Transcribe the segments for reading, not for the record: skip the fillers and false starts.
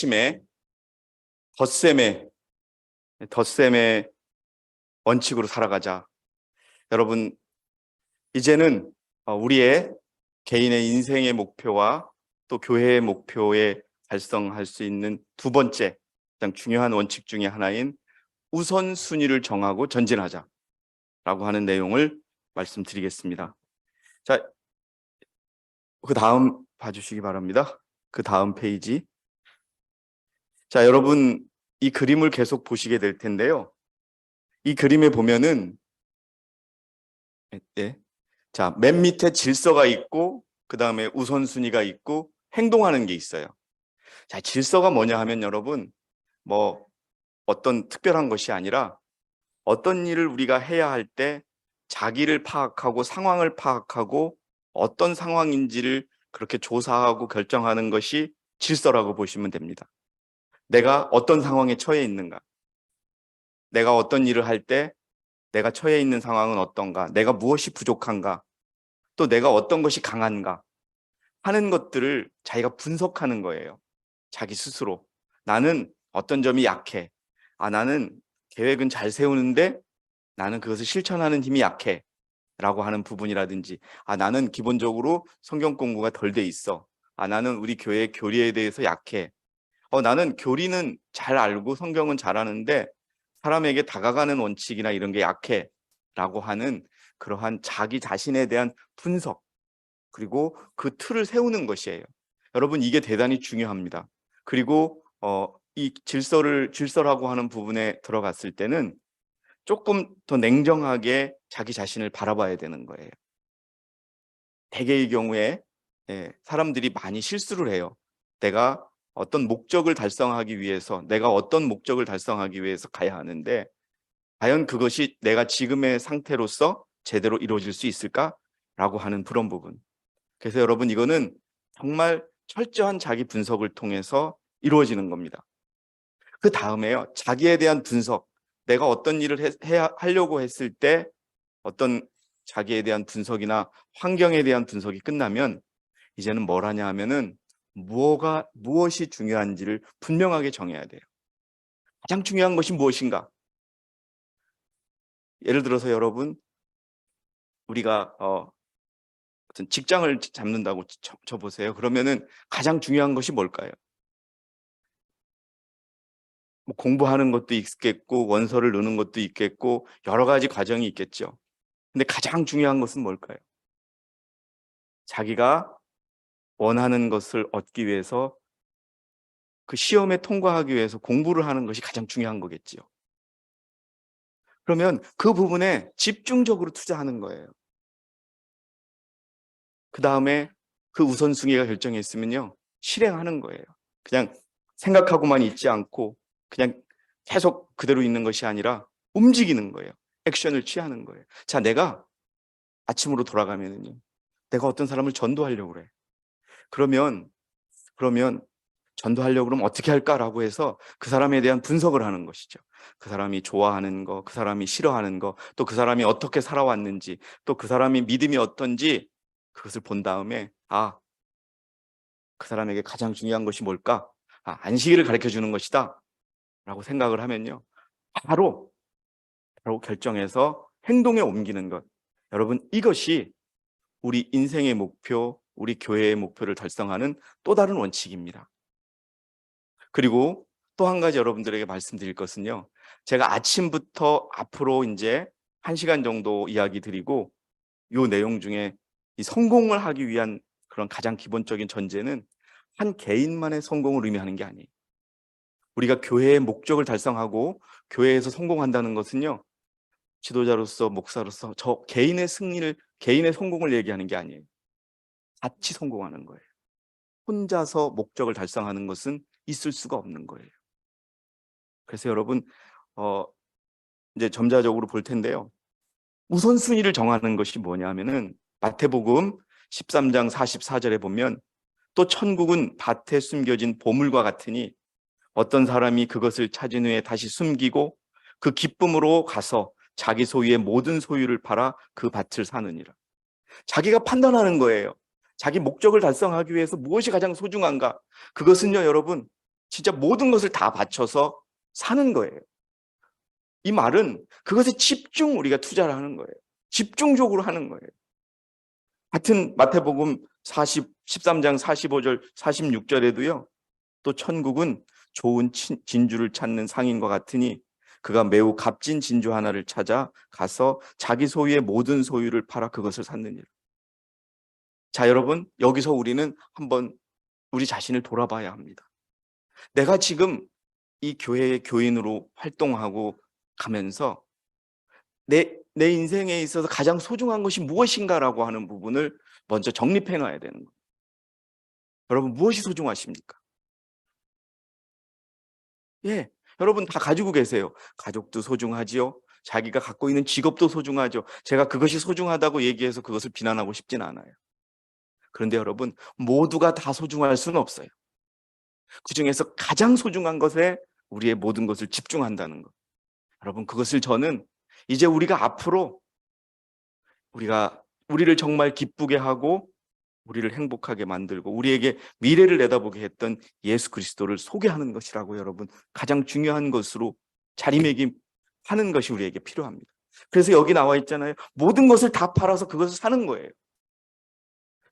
아침에 덧셈의 원칙으로 살아가자. 여러분, 이제는 우리의 개인의 인생의 목표와 또 교회의 목표에 달성할 수 있는 두 번째 가장 중요한 원칙 중에 하나인 우선순위를 정하고 전진하자라고 하는 내용을 말씀드리겠습니다. 자, 그 다음 봐주시기 바랍니다. 그 다음 페이지. 자, 여러분 이 그림을 계속 보시게 될 텐데요. 이 그림에 보면은 자, 맨 밑에 질서가 있고 그 다음에 우선순위가 있고 행동하는 게 있어요. 자, 질서가 뭐냐 하면 여러분 뭐 어떤 특별한 것이 아니라 어떤 일을 우리가 해야 할 때 자기를 파악하고 상황을 파악하고 어떤 상황인지를 그렇게 조사하고 결정하는 것이 질서라고 보시면 됩니다. 내가 어떤 상황에 처해 있는가? 내가 어떤 일을 할 때 내가 처해 있는 상황은 어떤가? 내가 무엇이 부족한가? 또 내가 어떤 것이 강한가? 하는 것들을 자기가 분석하는 거예요. 자기 스스로. 나는 어떤 점이 약해. 나는 계획은 잘 세우는데 나는 그것을 실천하는 힘이 약해. 라고 하는 부분이라든지, 나는 기본적으로 성경 공부가 덜 돼 있어. 나는 우리 교회의 교리에 대해서 약해. 나는 교리는 잘 알고 성경은 잘 아는데 사람에게 다가가는 원칙이나 이런 게 약해. 라고 하는 그러한 자기 자신에 대한 분석, 그리고 그 틀을 세우는 것이에요. 여러분, 이게 대단히 중요합니다. 그리고 이 질서라고 하는 부분에 들어갔을 때는 조금 더 냉정하게 자기 자신을 바라봐야 되는 거예요. 대개의 경우에 사람들이 많이 실수를 해요. 내가 어떤 목적을 달성하기 위해서 가야 하는데 과연 그것이 내가 지금의 상태로서 제대로 이루어질 수 있을까라고 하는 그런 부분. 그래서 여러분, 이거는 정말 철저한 자기 분석을 통해서 이루어지는 겁니다. 그 다음에요, 자기에 대한 분석, 내가 어떤 일을 하려고 했을 때 어떤 자기에 대한 분석이나 환경에 대한 분석이 끝나면 이제는 뭘 하냐 하면은 무엇이 중요한지를 분명하게 정해야 돼요. 가장 중요한 것이 무엇인가? 예를 들어서 여러분, 우리가 어떤 직장을 잡는다고 쳐보세요. 그러면은 가장 중요한 것이 뭘까요? 뭐 공부하는 것도 있겠고 원서를 넣는 것도 있겠고 여러 가지 과정이 있겠죠. 근데 가장 중요한 것은 뭘까요? 자기가 원하는 것을 얻기 위해서 그 시험에 통과하기 위해서 공부를 하는 것이 가장 중요한 거겠지요. 그러면 그 부분에 집중적으로 투자하는 거예요. 그 다음에 그 우선순위가 결정했으면요, 실행하는 거예요. 그냥 생각하고만 있지 않고 그냥 계속 그대로 있는 것이 아니라 움직이는 거예요. 액션을 취하는 거예요. 자, 내가 아침으로 돌아가면은요, 내가 어떤 사람을 전도하려고 그래. 그러면 전도하려고 그러면 어떻게 할까라고 해서 그 사람에 대한 분석을 하는 것이죠. 그 사람이 좋아하는 거, 그 사람이 싫어하는 거, 또 그 사람이 어떻게 살아왔는지, 또 그 사람이 믿음이 어떤지 그것을 본 다음에 그 사람에게 가장 중요한 것이 뭘까? 안식일을 가르쳐 주는 것이다 라고 생각을 하면요, 바로 결정해서 행동에 옮기는 것. 여러분, 이것이 우리 인생의 목표, 우리 교회의 목표를 달성하는 또 다른 원칙입니다. 그리고 또 한 가지 여러분들에게 말씀드릴 것은요, 제가 아침부터 앞으로 이제 1시간 정도 이야기 드리고 이 내용 중에 이 성공을 하기 위한 그런 가장 기본적인 전제는 한 개인만의 성공을 의미하는 게 아니에요. 우리가 교회의 목적을 달성하고 교회에서 성공한다는 것은요, 지도자로서 목사로서 저 개인의 개인의 성공을 얘기하는 게 아니에요. 같이 성공하는 거예요. 혼자서 목적을 달성하는 것은 있을 수가 없는 거예요. 그래서 여러분, 이제 점자적으로 볼 텐데요, 우선순위를 정하는 것이 뭐냐면은 마태복음 13장 44절에 보면, 또 천국은 밭에 숨겨진 보물과 같으니 어떤 사람이 그것을 찾은 후에 다시 숨기고 그 기쁨으로 가서 자기 소유의 모든 소유를 팔아 그 밭을 사느니라. 자기가 판단하는 거예요. 자기 목적을 달성하기 위해서 무엇이 가장 소중한가? 그것은요, 여러분, 진짜 모든 것을 다 바쳐서 사는 거예요. 이 말은 그것에 집중 우리가 투자를 하는 거예요. 집중적으로 하는 거예요. 같은 마태복음 13장 45절 46절에도요. 또 천국은 좋은 진주를 찾는 상인과 같으니 그가 매우 값진 진주 하나를 찾아 가서 자기 소유의 모든 소유를 팔아 그것을 샀느니라. 자, 여러분, 여기서 우리는 한번 우리 자신을 돌아봐야 합니다. 내가 지금 이 교회의 교인으로 활동하고 가면서 내 인생에 있어서 가장 소중한 것이 무엇인가라고 하는 부분을 먼저 정립해 놔야 되는 거예요. 여러분, 무엇이 소중하십니까? 예, 여러분 다 가지고 계세요. 가족도 소중하지요. 자기가 갖고 있는 직업도 소중하죠. 제가 그것이 소중하다고 얘기해서 그것을 비난하고 싶진 않아요. 그런데 여러분, 모두가 다 소중할 수는 없어요. 그중에서 가장 소중한 것에 우리의 모든 것을 집중한다는 것. 여러분, 그것을 저는 이제 우리가 앞으로 우리를 정말 기쁘게 하고 우리를 행복하게 만들고 우리에게 미래를 내다보게 했던 예수 그리스도를 소개하는 것이라고 여러분 가장 중요한 것으로 자리매김하는 것이 우리에게 필요합니다. 그래서 여기 나와 있잖아요. 모든 것을 다 팔아서 그것을 사는 거예요.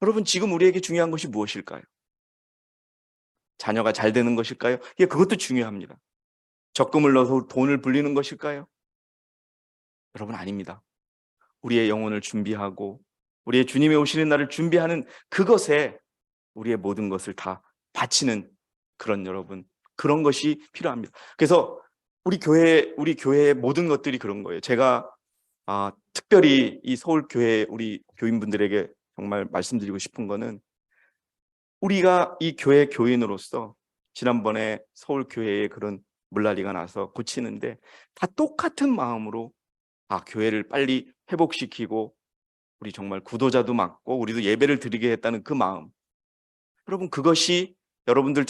여러분 지금 우리에게 중요한 것이 무엇일까요? 자녀가 잘 되는 것일까요? 예, 그것도 중요합니다. 적금을 넣어서 돈을 불리는 것일까요? 여러분 아닙니다. 우리의 영혼을 준비하고 우리의 주님의 오시는 날을 준비하는 그것에 우리의 모든 것을 다 바치는 그런 것이 필요합니다. 그래서 우리 교회의 모든 것들이 그런 거예요. 제가 특별히 이 서울교회 우리 교인분들에게 정말 말씀드리고 싶은 거는 우리가 이 교회 교인으로서 지난번에 서울교회에 그런 물난리가 나서 고치는데 다 똑같은 마음으로 교회를 빨리 회복시키고 우리 정말 구도자도 맡고 우리도 예배를 드리게 했다는 그 마음. 여러분 그것이 여러분들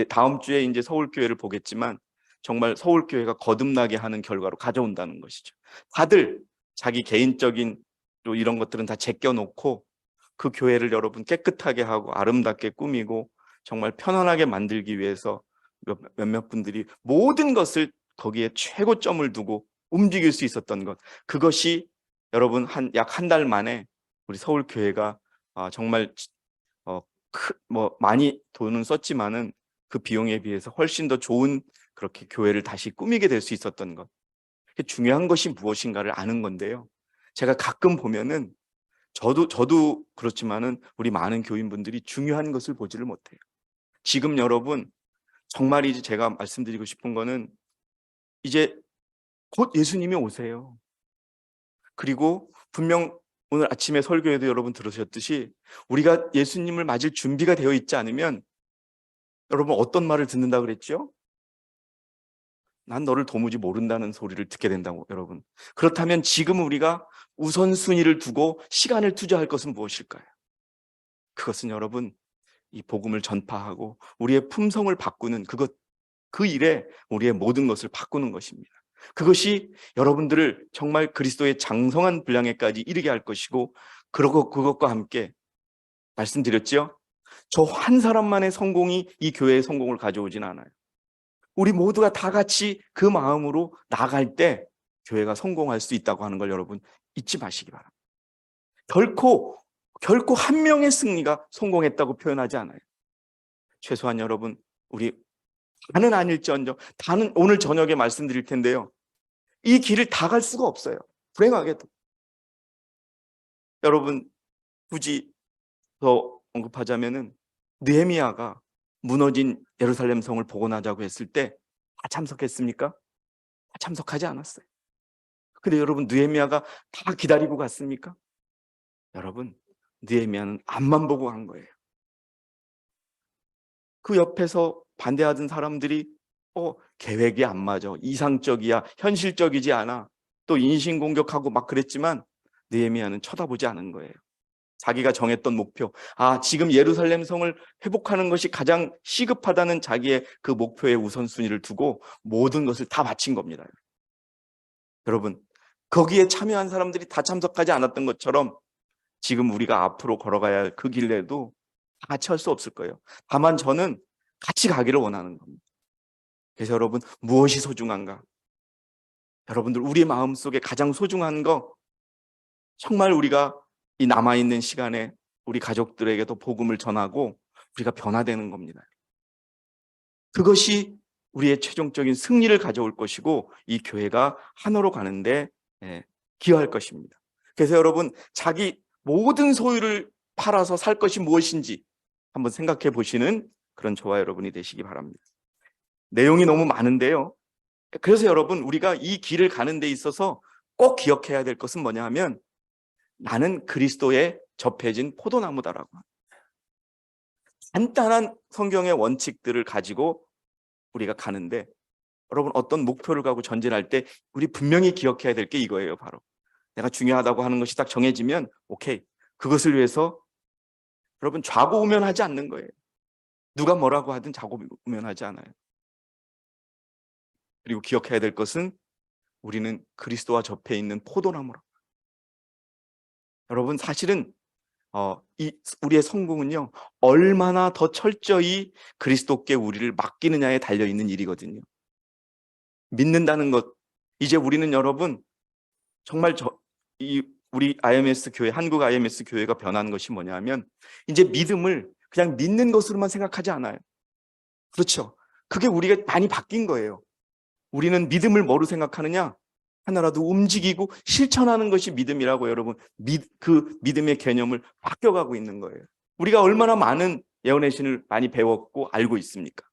다음 주에 이제 서울교회를 보겠지만 정말 서울교회가 거듭나게 하는 결과로 가져온다는 것이죠. 다들 자기 개인적인 또 이런 것들은 다 제껴놓고 그 교회를 여러분 깨끗하게 하고 아름답게 꾸미고 정말 편안하게 만들기 위해서 몇몇 분들이 모든 것을 거기에 최고점을 두고 움직일 수 있었던 것. 그것이 여러분 약 한 달 만에 우리 서울교회가 정말 많이 돈은 썼지만은 그 비용에 비해서 훨씬 더 좋은 그렇게 교회를 다시 꾸미게 될 수 있었던 것. 중요한 것이 무엇인가를 아는 건데요. 제가 가끔 보면은 저도 그렇지만은 우리 많은 교인분들이 중요한 것을 보지를 못해요. 지금 여러분 정말이지 제가 말씀드리고 싶은 거는 이제 곧 예수님이 오세요. 그리고 분명 오늘 아침에 설교에도 여러분 들으셨듯이 우리가 예수님을 맞을 준비가 되어 있지 않으면 여러분 어떤 말을 듣는다 그랬죠? 난 너를 도무지 모른다는 소리를 듣게 된다고 여러분. 그렇다면 지금 우리가 우선순위를 두고 시간을 투자할 것은 무엇일까요? 그것은 여러분 이 복음을 전파하고 우리의 품성을 바꾸는 그 일에 우리의 모든 것을 바꾸는 것입니다. 그것이 여러분들을 정말 그리스도의 장성한 분량에까지 이르게 할 것이고 그것과 함께 말씀드렸죠? 저 한 사람만의 성공이 이 교회의 성공을 가져오진 않아요. 우리 모두가 다 같이 그 마음으로 나아갈 때 교회가 성공할 수 있다고 하는 걸 여러분 잊지 마시기 바랍니다. 결코 한 명의 승리가 성공했다고 표현하지 않아요. 최소한 여러분 우리 다는 아닐지언정 다는 오늘 저녁에 말씀드릴 텐데요. 이 길을 다 갈 수가 없어요. 불행하게도. 여러분 굳이 더 언급하자면은 느헤미야가 무너진 예루살렘 성을 복원하자고 했을 때 다 참석했습니까? 다 참석하지 않았어요. 근데 여러분 느헤미야가 다 기다리고 갔습니까? 여러분 느헤미야는 앞만 보고 간 거예요. 그 옆에서 반대하던 사람들이 계획이 안 맞아. 이상적이야. 현실적이지 않아. 또 인신공격하고 막 그랬지만 느헤미야는 쳐다보지 않은 거예요. 자기가 정했던 목표. 지금 예루살렘 성을 회복하는 것이 가장 시급하다는 자기의 그 목표의 우선순위를 두고 모든 것을 다 바친 겁니다. 여러분, 거기에 참여한 사람들이 다 참석하지 않았던 것처럼 지금 우리가 앞으로 걸어가야 할 그 길에도 다 같이 할 수 없을 거예요. 다만 저는 같이 가기를 원하는 겁니다. 그래서 여러분, 무엇이 소중한가? 여러분들, 우리 마음속에 가장 소중한 거, 정말 우리가 이 남아있는 시간에 우리 가족들에게도 복음을 전하고 우리가 변화되는 겁니다. 그것이 우리의 최종적인 승리를 가져올 것이고 이 교회가 하나로 가는데 기여할 것입니다. 그래서 여러분, 자기 모든 소유를 팔아서 살 것이 무엇인지 한번 생각해 보시는 그런 저와 여러분이 되시기 바랍니다. 내용이 너무 많은데요. 그래서 여러분, 우리가 이 길을 가는 데 있어서 꼭 기억해야 될 것은 뭐냐 하면, 나는 그리스도에 접해진 포도나무다라고. 간단한 성경의 원칙들을 가지고 우리가 가는데, 여러분, 어떤 목표를 가고 전진할 때 우리 분명히 기억해야 될 게 이거예요. 바로 내가 중요하다고 하는 것이 딱 정해지면 오케이, 그것을 위해서 여러분 좌고우면하지 않는 거예요. 누가 뭐라고 하든 좌고우면하지 않아요. 그리고 기억해야 될 것은 우리는 그리스도와 접해 있는 포도나무라. 여러분, 사실은 우리의 성공은요, 얼마나 더 철저히 그리스도께 우리를 맡기느냐에 달려있는 일이거든요. 믿는다는 것, 이제 우리는 여러분 정말 우리 IMS 교회, 한국 IMS 교회가 변한 것이 뭐냐 하면, 이제 믿음을 그냥 믿는 것으로만 생각하지 않아요. 그렇죠. 그게 우리가 많이 바뀐 거예요. 우리는 믿음을 뭐로 생각하느냐? 하나라도 움직이고 실천하는 것이 믿음이라고. 여러분, 그 믿음의 개념을 바뀌어가고 있는 거예요. 우리가 얼마나 많은 예언의 신을 많이 배웠고 알고 있습니까?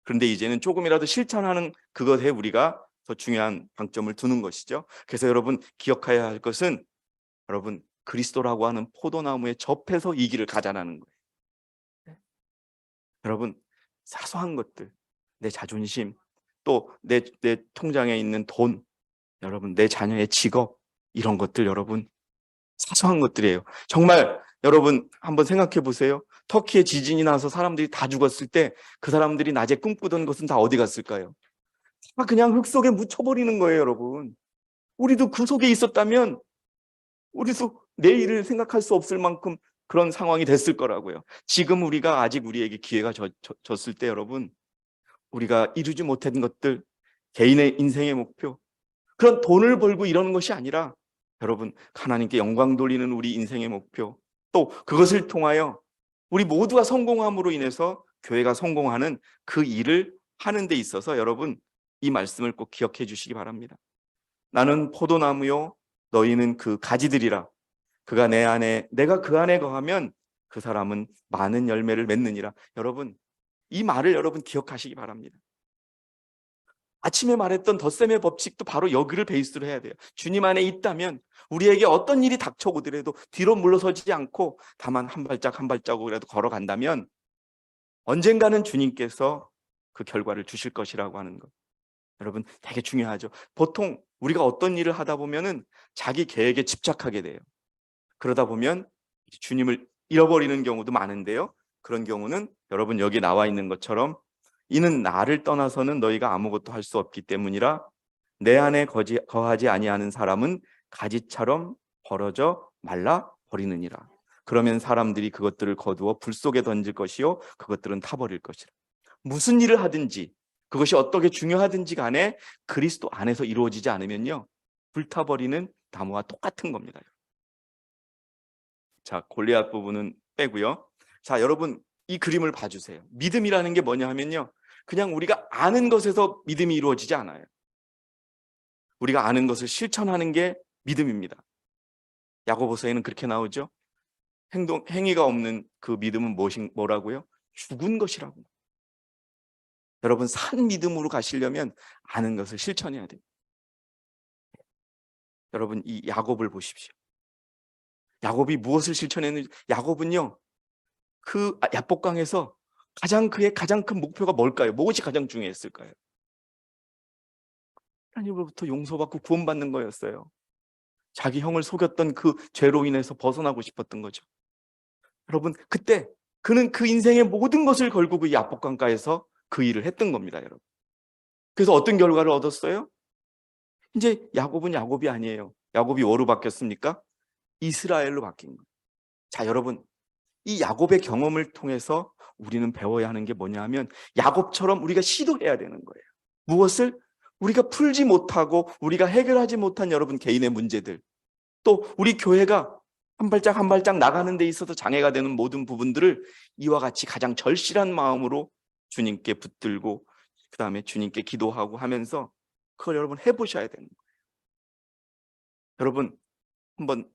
그런데 이제는 조금이라도 실천하는 그것에 우리가 더 중요한 방점을 두는 것이죠. 그래서 여러분, 기억해야 할 것은 여러분, 그리스도라고 하는 포도나무에 접해서 이 길을 가자라는 거예요. 여러분, 사소한 것들, 내 자존심, 또 내 통장에 있는 돈, 여러분, 내 자녀의 직업, 이런 것들, 여러분, 사소한 것들이에요. 정말 여러분 한번 생각해 보세요. 터키에 지진이 나서 사람들이 다 죽었을 때 그 사람들이 낮에 꿈꾸던 것은 다 어디 갔을까요? 다 그냥 흙 속에 묻혀버리는 거예요. 여러분, 우리도 그 속에 있었다면 우리도 내일을 생각할 수 없을 만큼 그런 상황이 됐을 거라고요. 지금 우리가 아직 우리에게 기회가 줬을 때, 여러분, 우리가 이루지 못한 것들, 개인의 인생의 목표, 그런 돈을 벌고 이러는 것이 아니라 여러분, 하나님께 영광 돌리는 우리 인생의 목표, 또 그것을 통하여 우리 모두가 성공함으로 인해서 교회가 성공하는 그 일을 하는 데 있어서 여러분, 이 말씀을 꼭 기억해 주시기 바랍니다. 나는 포도나무요, 너희는 그 가지들이라. 그가 내 안에, 내가 그 안에 거하면 그 사람은 많은 열매를 맺느니라. 여러분, 이 말을 여러분 기억하시기 바랍니다. 아침에 말했던 덧셈의 법칙도 바로 여기를 베이스로 해야 돼요. 주님 안에 있다면 우리에게 어떤 일이 닥쳐오더라도 뒤로 물러서지 않고 다만 한 발짝 한 발자국이라도 걸어간다면 언젠가는 주님께서 그 결과를 주실 것이라고 하는 것, 여러분, 되게 중요하죠. 보통 우리가 어떤 일을 하다 보면은 자기 계획에 집착하게 돼요. 그러다 보면 주님을 잃어버리는 경우도 많은데요. 그런 경우는 여러분, 여기 나와 있는 것처럼 이는 나를 떠나서는 너희가 아무것도 할 수 없기 때문이라. 내 안에 거하지 아니하는 사람은 가지처럼 벌어져 말라 버리느니라. 그러면 사람들이 그것들을 거두어 불 속에 던질 것이요 그것들은 타버릴 것이라. 무슨 일을 하든지, 그것이 어떻게 중요하든지 간에 그리스도 안에서 이루어지지 않으면요, 불타버리는 나무와 똑같은 겁니다. 자, 골리앗 부분은 빼고요. 자, 여러분, 이 그림을 봐주세요. 믿음이라는 게 뭐냐 하면요, 그냥 우리가 아는 것에서 믿음이 이루어지지 않아요. 우리가 아는 것을 실천하는 게 믿음입니다. 야고보서에는 그렇게 나오죠. 행위가 없는 그 믿음은 뭐라고요? 죽은 것이라고. 여러분, 산 믿음으로 가시려면 아는 것을 실천해야 돼요. 여러분, 이 야곱을 보십시오. 야곱이 무엇을 실천했는지. 야곱은요, 그 야복강에서 그의 가장 큰 목표가 뭘까요? 무엇이 가장 중요했을까요? 하나님으로부터 용서받고 구원받는 거였어요. 자기 형을 속였던 그 죄로 인해서 벗어나고 싶었던 거죠. 여러분, 그때 그는 그 인생의 모든 것을 걸고 그 야복강가에서 그 일을 했던 겁니다, 여러분. 그래서 어떤 결과를 얻었어요? 이제 야곱은 야곱이 아니에요. 야곱이 뭐로 바뀌었습니까? 이스라엘로 바뀐 거예요. 자, 여러분, 이 야곱의 경험을 통해서 우리는 배워야 하는 게 뭐냐 하면 야곱처럼 우리가 시도해야 되는 거예요. 무엇을? 우리가 풀지 못하고 우리가 해결하지 못한 여러분 개인의 문제들, 또 우리 교회가 한 발짝 한 발짝 나가는 데 있어서 장애가 되는 모든 부분들을 이와 같이 가장 절실한 마음으로 주님께 붙들고 그 다음에 주님께 기도하고 하면서 그걸 여러분 해보셔야 되는 거예요. 여러분 한번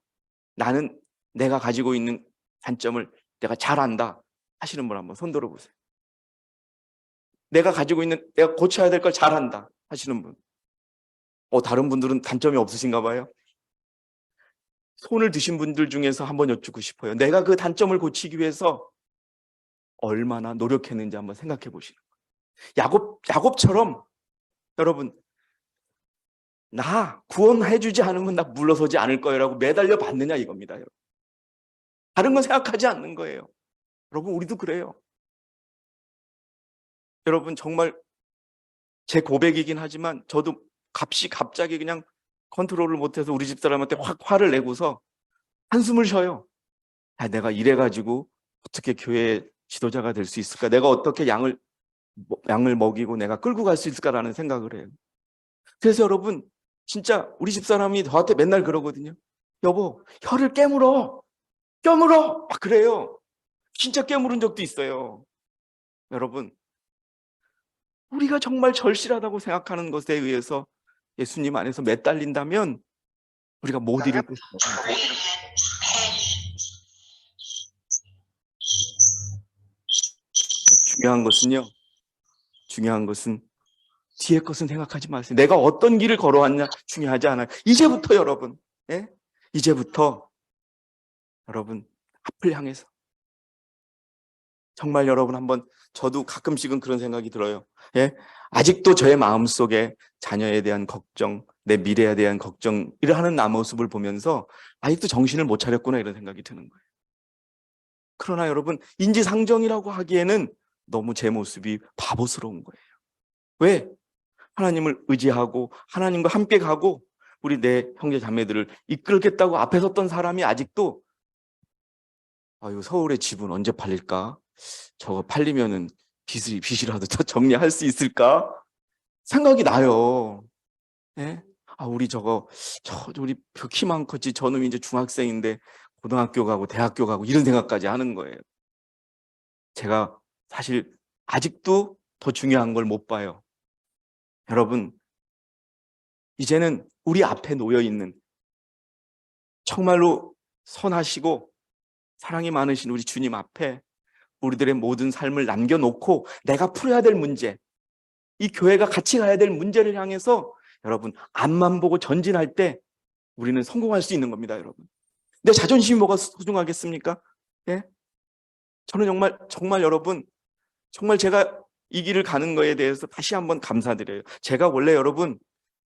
나는 내가 가지고 있는 단점을 내가 잘 안다 하시는 분 한번 손 들어보세요. 내가 가지고 있는, 내가 고쳐야 될 걸 잘한다 하시는 분. 다른 분들은 단점이 없으신가 봐요. 손을 드신 분들 중에서 한번 여쭙고 싶어요. 내가 그 단점을 고치기 위해서 얼마나 노력했는지 한번 생각해 보시는 거예요. 야곱처럼 여러분, 나 구원해 주지 않으면 나 물러서지 않을 거예요라고 매달려 봤느냐 이겁니다. 여러분. 다른 건 생각하지 않는 거예요. 여러분, 우리도 그래요. 여러분, 정말 제 고백이긴 하지만 저도 갑자기 그냥 컨트롤을 못해서 우리 집사람한테 확 화를 내고서 한숨을 쉬어요. 내가 이래가지고 어떻게 교회 지도자가 될 수 있을까? 내가 어떻게 양을 먹이고 내가 끌고 갈 수 있을까라는 생각을 해요. 그래서 여러분, 진짜 우리 집사람이 저한테 맨날 그러거든요. 여보, 혀를 깨물어! 막 그래요. 진짜 깨물은 적도 있어요. 여러분, 우리가 정말 절실하다고 생각하는 것에 의해서 예수님 안에서 매달린다면 우리가 못 이룰 것입니다. 중요한 것은 뒤에 것은 생각하지 마세요. 내가 어떤 길을 걸어왔냐 중요하지 않아요. 이제부터 여러분, 이제부터 여러분 앞을 향해서 정말 여러분 한번, 저도 가끔씩은 그런 생각이 들어요. 아직도 저의 마음속에 자녀에 대한 걱정, 내 미래에 대한 걱정 이러한 나 모습을 보면서 아직도 정신을 못 차렸구나 이런 생각이 드는 거예요. 그러나 여러분, 인지상정이라고 하기에는 너무 제 모습이 바보스러운 거예요. 왜? 하나님을 의지하고 하나님과 함께 가고 우리 내 형제 자매들을 이끌겠다고 앞에 섰던 사람이 아직도 서울의 집은 언제 팔릴까? 저거 팔리면은 빚이라도 더 정리할 수 있을까? 생각이 나요. 우리 키만 컸지 저놈이 이제 중학생인데 고등학교 가고 대학교 가고 이런 생각까지 하는 거예요. 제가 사실 아직도 더 중요한 걸 못 봐요. 여러분, 이제는 우리 앞에 놓여있는 정말로 선하시고 사랑이 많으신 우리 주님 앞에 우리들의 모든 삶을 남겨놓고 내가 풀어야 될 문제, 이 교회가 같이 가야 될 문제를 향해서 여러분 앞만 보고 전진할 때 우리는 성공할 수 있는 겁니다. 여러분, 내 자존심이 뭐가 소중하겠습니까? 저는 정말 여러분, 정말 제가 이 길을 가는 거에 대해서 다시 한번 감사드려요. 제가 원래 여러분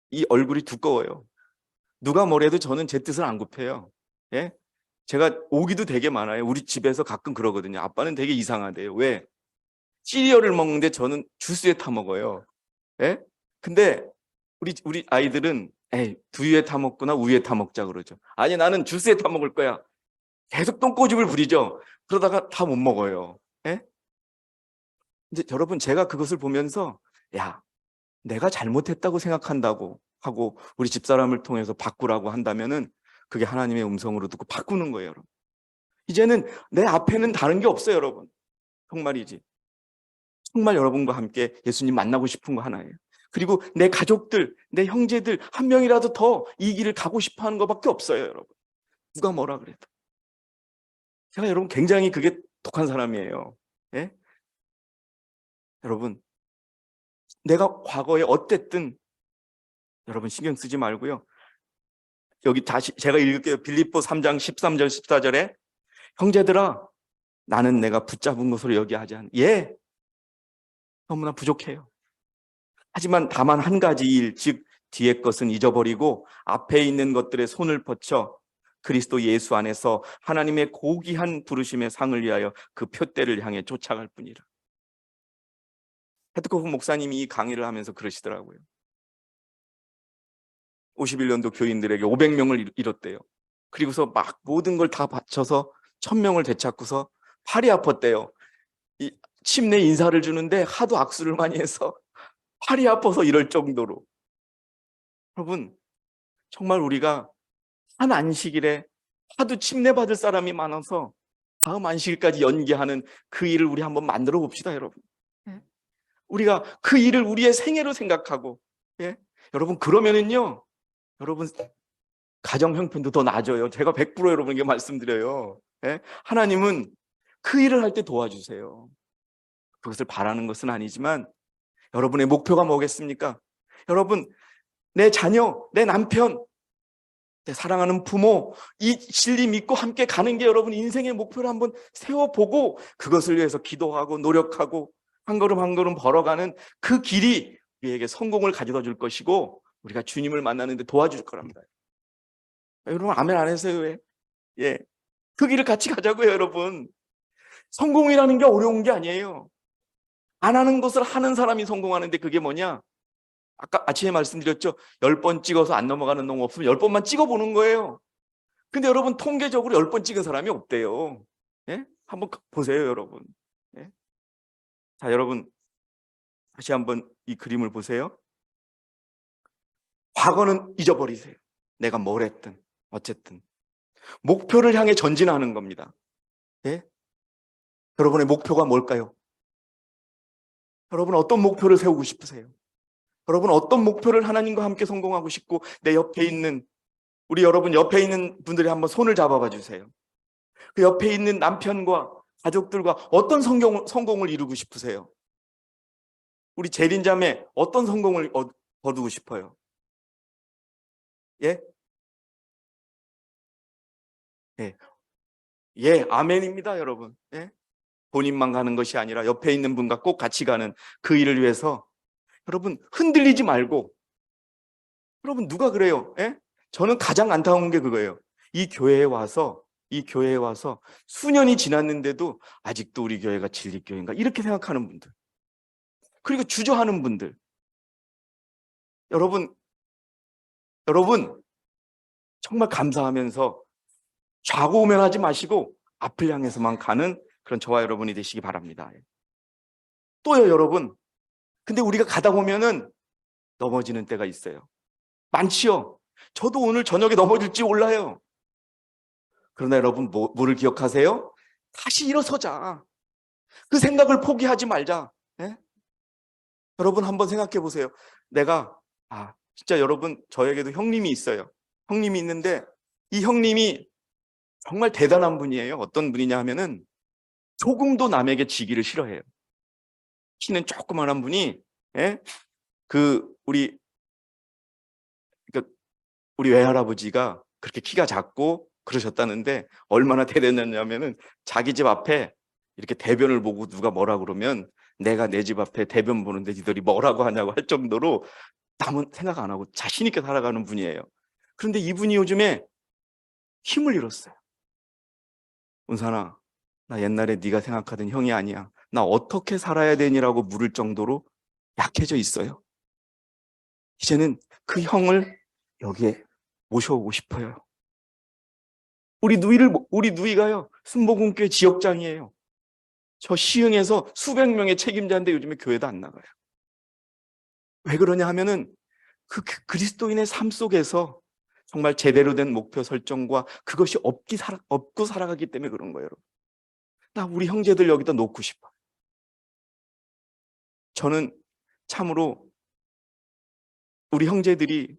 이 얼굴이 두꺼워요. 누가 뭐래도 저는 제 뜻을 안 굽혀요. 제가 오기도 되게 많아요. 우리 집에서 가끔 그러거든요. 아빠는 되게 이상하대요. 왜? 시리얼을 먹는데 저는 주스에 타 먹어요. 근데 우리 아이들은 두유에 타 먹거나 우유에 타 먹자 그러죠. 아니, 나는 주스에 타 먹을 거야. 계속 똥꼬집을 부리죠. 그러다가 다 못 먹어요. 이제 여러분, 제가 그것을 보면서 내가 잘못했다고 생각한다고 하고 우리 집사람을 통해서 바꾸라고 한다면은 그게 하나님의 음성으로 듣고 바꾸는 거예요. 여러분, 이제는 내 앞에는 다른 게 없어요. 여러분, 정말이지. 정말 여러분과 함께 예수님 만나고 싶은 거 하나예요. 그리고 내 가족들, 내 형제들 한 명이라도 더 이 길을 가고 싶어 하는 것밖에 없어요. 여러분, 누가 뭐라 그래도. 제가 여러분 굉장히 그게 독한 사람이에요. 여러분, 내가 과거에 어땠든 여러분 신경 쓰지 말고요. 여기 다시 제가 읽을게요. 빌립보 3장 13절 14절에 형제들아, 나는 내가 붙잡은 것으로 여기하지 않. 너무나 부족해요. 하지만 다만 한 가지 일, 즉 뒤의 것은 잊어버리고 앞에 있는 것들에 손을 뻗쳐 그리스도 예수 안에서 하나님의 고귀한 부르심의 상을 위하여 그 표대를 향해 쫓아갈 뿐이라. 헤드코프 목사님이 이 강의를 하면서 그러시더라고요. 51년도 교인들에게 500명을 잃었대요. 그리고서 막 모든 걸 다 바쳐서 1000명을 되찾고서 팔이 아팠대요. 이 침례 인사를 주는데 하도 악수를 많이 해서 팔이 아파서 이럴 정도로. 여러분, 정말 우리가 한 안식일에 하도 침례받을 사람이 많아서 다음 안식일까지 연기하는 그 일을 우리 한번 만들어 봅시다, 여러분. 예? 우리가 그 일을 우리의 생애로 생각하고, 예? 여러분, 그러면은요, 여러분, 가정 형편도 더 나아져요. 제가 100% 여러분에게 말씀드려요. 예? 하나님은 그 일을 할 때 도와주세요. 그것을 바라는 것은 아니지만, 여러분의 목표가 뭐겠습니까? 여러분, 내 자녀, 내 남편, 내 사랑하는 부모, 이 진리 믿고 함께 가는 게 여러분 인생의 목표를 한번 세워보고 그것을 위해서 기도하고 노력하고 한 걸음 한 걸음 벌어가는 그 길이 우리에게 성공을 가져다 줄 것이고 우리가 주님을 만나는데 도와줄 거랍니다. 여러분 아멘 안 하세요? 왜? 예, 그 길을 같이 가자고요, 여러분. 성공이라는 게 어려운 게 아니에요. 안 하는 것을 하는 사람이 성공하는데 그게 뭐냐? 아까 아침에 말씀드렸죠. 10번 찍어서 안 넘어가는 놈 없으면 10번만 찍어보는 거예요. 근데 여러분 통계적으로 10번 찍은 사람이 없대요. 예? 한번 보세요, 여러분. 예? 자, 여러분 다시 한번 이 그림을 보세요. 과거는 잊어버리세요. 내가 뭘 했든 어쨌든 목표를 향해 전진하는 겁니다. 예? 여러분의 목표가 뭘까요? 여러분 어떤 목표를 세우고 싶으세요? 여러분 어떤 목표를 하나님과 함께 성공하고 싶고 내 옆에 있는 우리 여러분 옆에 있는 분들이 한번 손을 잡아봐 주세요. 그 옆에 있는 남편과 가족들과 어떤 성공을 이루고 싶으세요? 우리 재린자매 어떤 성공을 거두고 싶어요? 예? 예. 예, 아멘입니다, 여러분. 예? 본인만 가는 것이 아니라 옆에 있는 분과 꼭 같이 가는 그 일을 위해서 여러분 흔들리지 말고 여러분 누가 그래요? 예? 저는 가장 안타까운 게 그거예요. 이 교회에 와서 수년이 지났는데도 아직도 우리 교회가 진리교회인가 이렇게 생각하는 분들. 그리고 주저하는 분들. 여러분 정말 감사하면서 좌고우면하지 마시고 앞을 향해서만 가는 그런 저와 여러분이 되시기 바랍니다. 또요, 여러분. 근데 우리가 가다 보면은 넘어지는 때가 있어요. 많지요. 저도 오늘 저녁에 넘어질지 몰라요. 그러나 여러분 뭐를 기억하세요? 다시 일어서자. 그 생각을 포기하지 말자. 예? 여러분 한번 생각해 보세요. 내가 진짜 여러분 저에게도 형님이 있어요. 형님이 있는데 이 형님이 정말 대단한 분이에요. 어떤 분이냐 하면은 조금도 남에게 지기를 싫어해요. 키는 조그만한 분이 예? 우리 그러니까 우리 외할아버지가 그렇게 키가 작고 그러셨다는데 얼마나 대단했냐면은 자기 집 앞에 이렇게 대변을 보고 누가 뭐라 그러면 내가 내 집 앞에 대변 보는데 니들이 뭐라고 하냐고 할 정도로 남은 생각 안 하고 자신 있게 살아가는 분이에요. 그런데 이분이 요즘에 힘을 잃었어요. 은산아, 나 옛날에 네가 생각하던 형이 아니야. 나 어떻게 살아야 되니라고 물을 정도로 약해져 있어요. 이제는 그 형을 여기에 모셔오고 싶어요. 우리 누이가요, 순복음교회 지역장이에요. 저 시흥에서 수백 명의 책임자인데 요즘에 교회도 안 나가요. 왜 그러냐 하면은 그리스도인의 삶 속에서 정말 제대로 된 목표 설정과 그것이 없고 살아가기 때문에 그런 거예요. 나 우리 형제들 여기다 놓고 싶어. 저는 참으로 우리 형제들이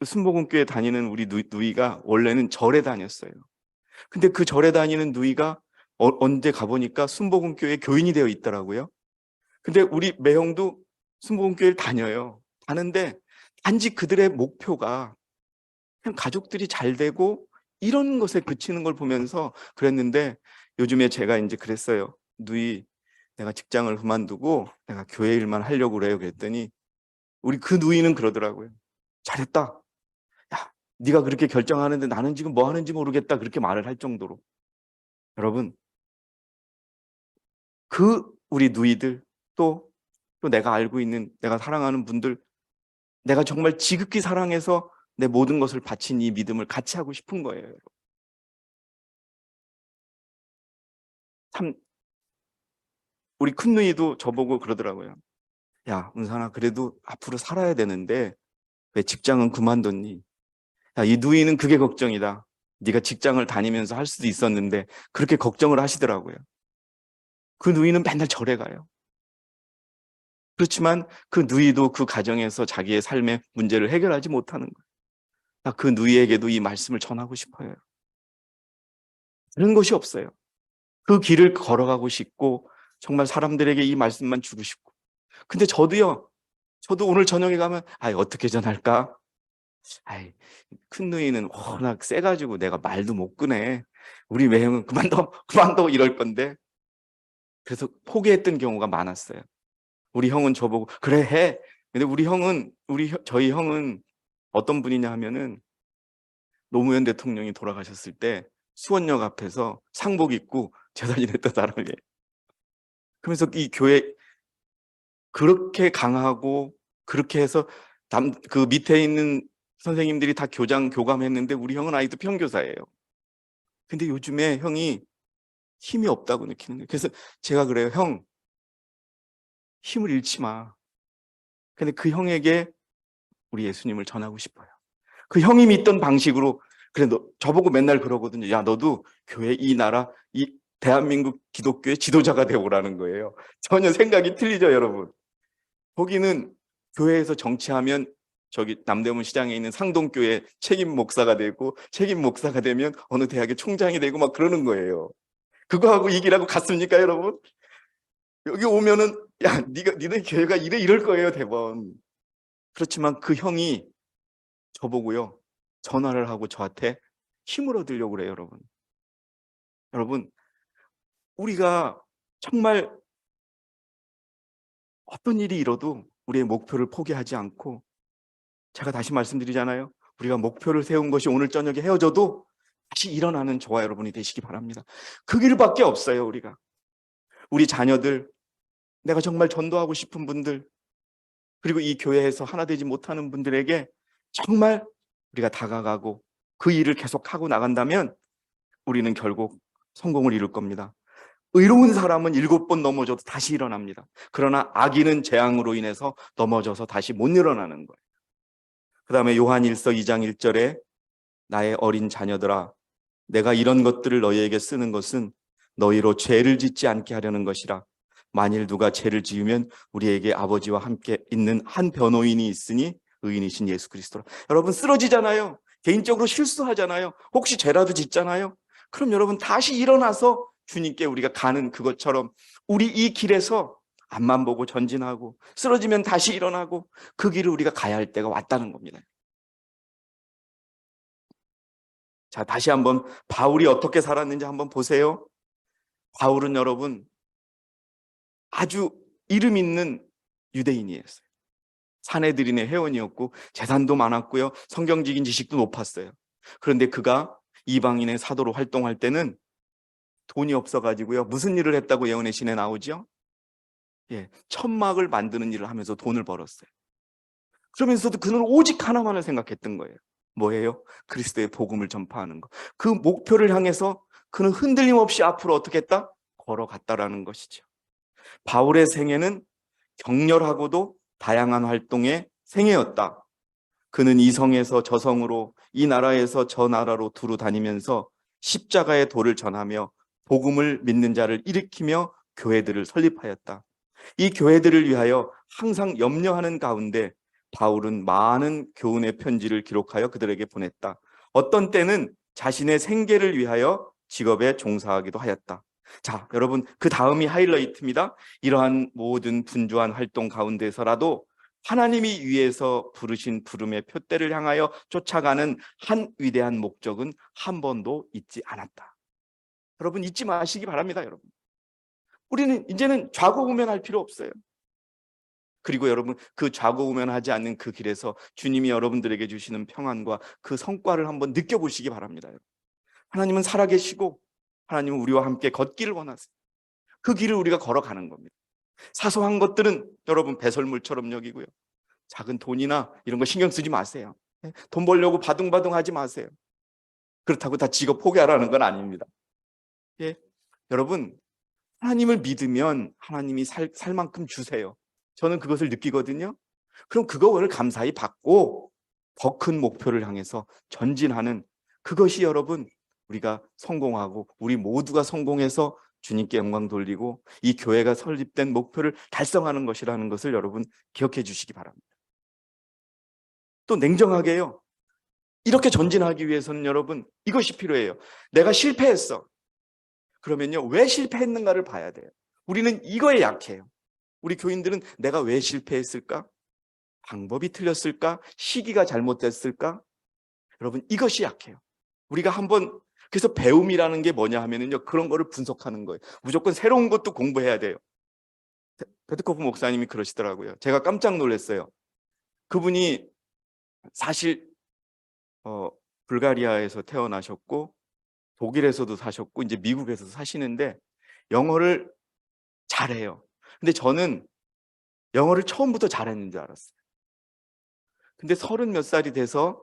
순복음교회 다니는 우리 누이가 원래는 절에 다녔어요. 근데 그 절에 다니는 누이가 언제 가보니까 순복음교회 교인이 되어 있더라고요. 근데 우리 매형도 순복음교회를 다녀요. 가는데 단지 그들의 목표가 그냥 가족들이 잘 되고 이런 것에 그치는 걸 보면서 그랬는데 요즘에 제가 이제 그랬어요. 누이, 내가 직장을 그만두고 내가 교회 일만 하려고 그래요. 그랬더니 우리 그 누이는 그러더라고요. 잘했다. 야, 네가 그렇게 결정하는데 나는 지금 뭐 하는지 모르겠다. 그렇게 말을 할 정도로. 여러분, 우리 누이들 또 내가 알고 있는 내가 사랑하는 분들 내가 정말 지극히 사랑해서 내 모든 것을 바친 이 믿음을 같이 하고 싶은 거예요. 참 우리 큰 누이도 저보고 그러더라고요. 야, 은산아, 그래도 앞으로 살아야 되는데 왜 직장은 그만뒀니? 야, 이 누이는 그게 걱정이다. 네가 직장을 다니면서 할 수도 있었는데 그렇게 걱정을 하시더라고요. 그 누이는 맨날 절에 가요. 그렇지만 그 누이도 그 가정에서 자기의 삶의 문제를 해결하지 못하는 거예요. 나 그 누이에게도 이 말씀을 전하고 싶어요. 그런 것이 없어요. 그 길을 걸어가고 싶고 정말 사람들에게 이 말씀만 주고 싶고. 근데 저도요. 저도 오늘 저녁에 가면 어떻게 전할까? 아이, 큰 누이는 워낙 세가지고 내가 말도 못 꺼내. 우리 매형은 그만둬, 그만둬 이럴 건데. 그래서 포기했던 경우가 많았어요. 우리 형은 저보고 그래 해. 근데 저희 형은 어떤 분이냐 하면은 노무현 대통령이 돌아가셨을 때 수원역 앞에서 상복 입고 제사진 했던 사람이에요. 그러면서 이 교회 그렇게 강하고 그렇게 해서 그 밑에 있는 선생님들이 다 교감했는데 우리 형은 아직도 평교사예요. 근데 요즘에 형이 힘이 없다고 느끼는 거예요. 그래서 제가 그래요. 형, 힘을 잃지 마. 근데 그 형에게 우리 예수님을 전하고 싶어요. 그 형이 믿던 방식으로 그래 너 저보고 맨날 그러거든요. 야 너도 교회 이 나라 이 대한민국 기독교의 지도자가 되오라는 거예요. 전혀 생각이 틀리죠, 여러분. 거기는 교회에서 정치하면 저기 남대문 시장에 있는 상동교회 책임 목사가 되고 책임 목사가 되면 어느 대학의 총장이 되고 막 그러는 거예요. 그거하고 이 길하고 같습니까, 여러분? 여기 오면은 야 니네 교회가 이럴 거예요, 대번. 그렇지만 그 형이 저보고요 전화를 하고 저한테 힘을 얻으려고 그래요, 여러분. 여러분, 우리가 정말 어떤 일이 일어도 우리의 목표를 포기하지 않고, 제가 다시 말씀드리잖아요. 우리가 목표를 세운 것이 오늘 저녁에 헤어져도 다시 일어나는 저와 여러분이 되시기 바랍니다. 그 길밖에 없어요, 우리가. 우리 자녀들, 내가 정말 전도하고 싶은 분들, 그리고 이 교회에서 하나 되지 못하는 분들에게 정말 우리가 다가가고 그 일을 계속하고 나간다면 우리는 결국 성공을 이룰 겁니다. 의로운 사람은 7번 넘어져도 다시 일어납니다. 그러나 악인은 재앙으로 인해서 넘어져서 다시 못 일어나는 거예요. 그 다음에 요한일서 2장 1절에 나의 어린 자녀들아 내가 이런 것들을 너희에게 쓰는 것은 너희로 죄를 짓지 않게 하려는 것이라. 만일 누가 죄를 지으면 우리에게 아버지와 함께 있는 한 변호인이 있으니 의인이신 예수 그리스도라. 여러분 쓰러지잖아요. 개인적으로 실수하잖아요. 혹시 죄라도 짓잖아요. 그럼 여러분 다시 일어나서 주님께 우리가 가는 그것처럼 우리 이 길에서 앞만 보고 전진하고 쓰러지면 다시 일어나고 그 길을 우리가 가야 할 때가 왔다는 겁니다. 자, 다시 한번 바울이 어떻게 살았는지 한번 보세요. 바울은 여러분 아주 이름 있는 유대인이었어요. 사내들인의 회원이었고 재산도 많았고요. 성경적인 지식도 높았어요. 그런데 그가 이방인의 사도로 활동할 때는 돈이 없어가지고요. 무슨 일을 했다고 예언의 신에 나오죠? 천막을 만드는 일을 하면서 돈을 벌었어요. 그러면서도 그는 오직 하나만을 생각했던 거예요. 뭐예요? 그리스도의 복음을 전파하는 거. 그 목표를 향해서 그는 흔들림 없이 앞으로 어떻게 했다? 걸어갔다라는 것이죠. 바울의 생애는 격렬하고도 다양한 활동의 생애였다. 그는 이 성에서 저 성으로 이 나라에서 저 나라로 두루 다니면서 십자가의 도를 전하며 복음을 믿는 자를 일으키며 교회들을 설립하였다. 이 교회들을 위하여 항상 염려하는 가운데 바울은 많은 교훈의 편지를 기록하여 그들에게 보냈다. 어떤 때는 자신의 생계를 위하여 직업에 종사하기도 하였다. 자, 여러분, 그 다음이 하이라이트입니다. 이러한 모든 분주한 활동 가운데서라도 하나님이 위에서 부르신 부름의 표대를 향하여 쫓아가는 한 위대한 목적은 한 번도 잊지 않았다. 여러분, 잊지 마시기 바랍니다, 여러분. 우리는 이제는 좌고우면할 필요 없어요. 그리고 여러분 그 좌고우면하지 않는 그 길에서 주님이 여러분들에게 주시는 평안과 그 성과를 한번 느껴보시기 바랍니다. 하나님은 살아계시고 하나님은 우리와 함께 걷기를 원하세요. 그 길을 우리가 걸어가는 겁니다. 사소한 것들은 여러분 배설물처럼 여기고요. 작은 돈이나 이런 거 신경 쓰지 마세요. 돈 벌려고 바둥바둥하지 마세요. 그렇다고 다 직업 포기하라는 건 아닙니다. 여러분 하나님을 믿으면 하나님이 살 만큼 주세요. 저는 그것을 느끼거든요. 그럼 그거를 감사히 받고 더 큰 목표를 향해서 전진하는, 그것이 여러분 우리가 성공하고 우리 모두가 성공해서 주님께 영광 돌리고 이 교회가 설립된 목표를 달성하는 것이라는 것을 여러분 기억해 주시기 바랍니다. 또 냉정하게요, 이렇게 전진하기 위해서는 여러분 이것이 필요해요. 내가 실패했어. 그러면요, 왜 실패했는가를 봐야 돼요. 우리는 이거에 약해요. 우리 교인들은 내가 왜 실패했을까? 방법이 틀렸을까? 시기가 잘못됐을까? 여러분 이것이 약해요. 우리가 한번, 그래서 배움이라는 게 뭐냐 하면은요, 그런 거를 분석하는 거예요. 무조건 새로운 것도 공부해야 돼요. 페트코프 목사님이 그러시더라고요. 제가 깜짝 놀랐어요. 그분이 사실 불가리아에서 태어나셨고 독일에서도 사셨고 이제 미국에서도 사시는데 영어를 잘해요. 근데 저는 영어를 처음부터 잘했는 줄 알았어요. 근데 30 몇 살이 돼서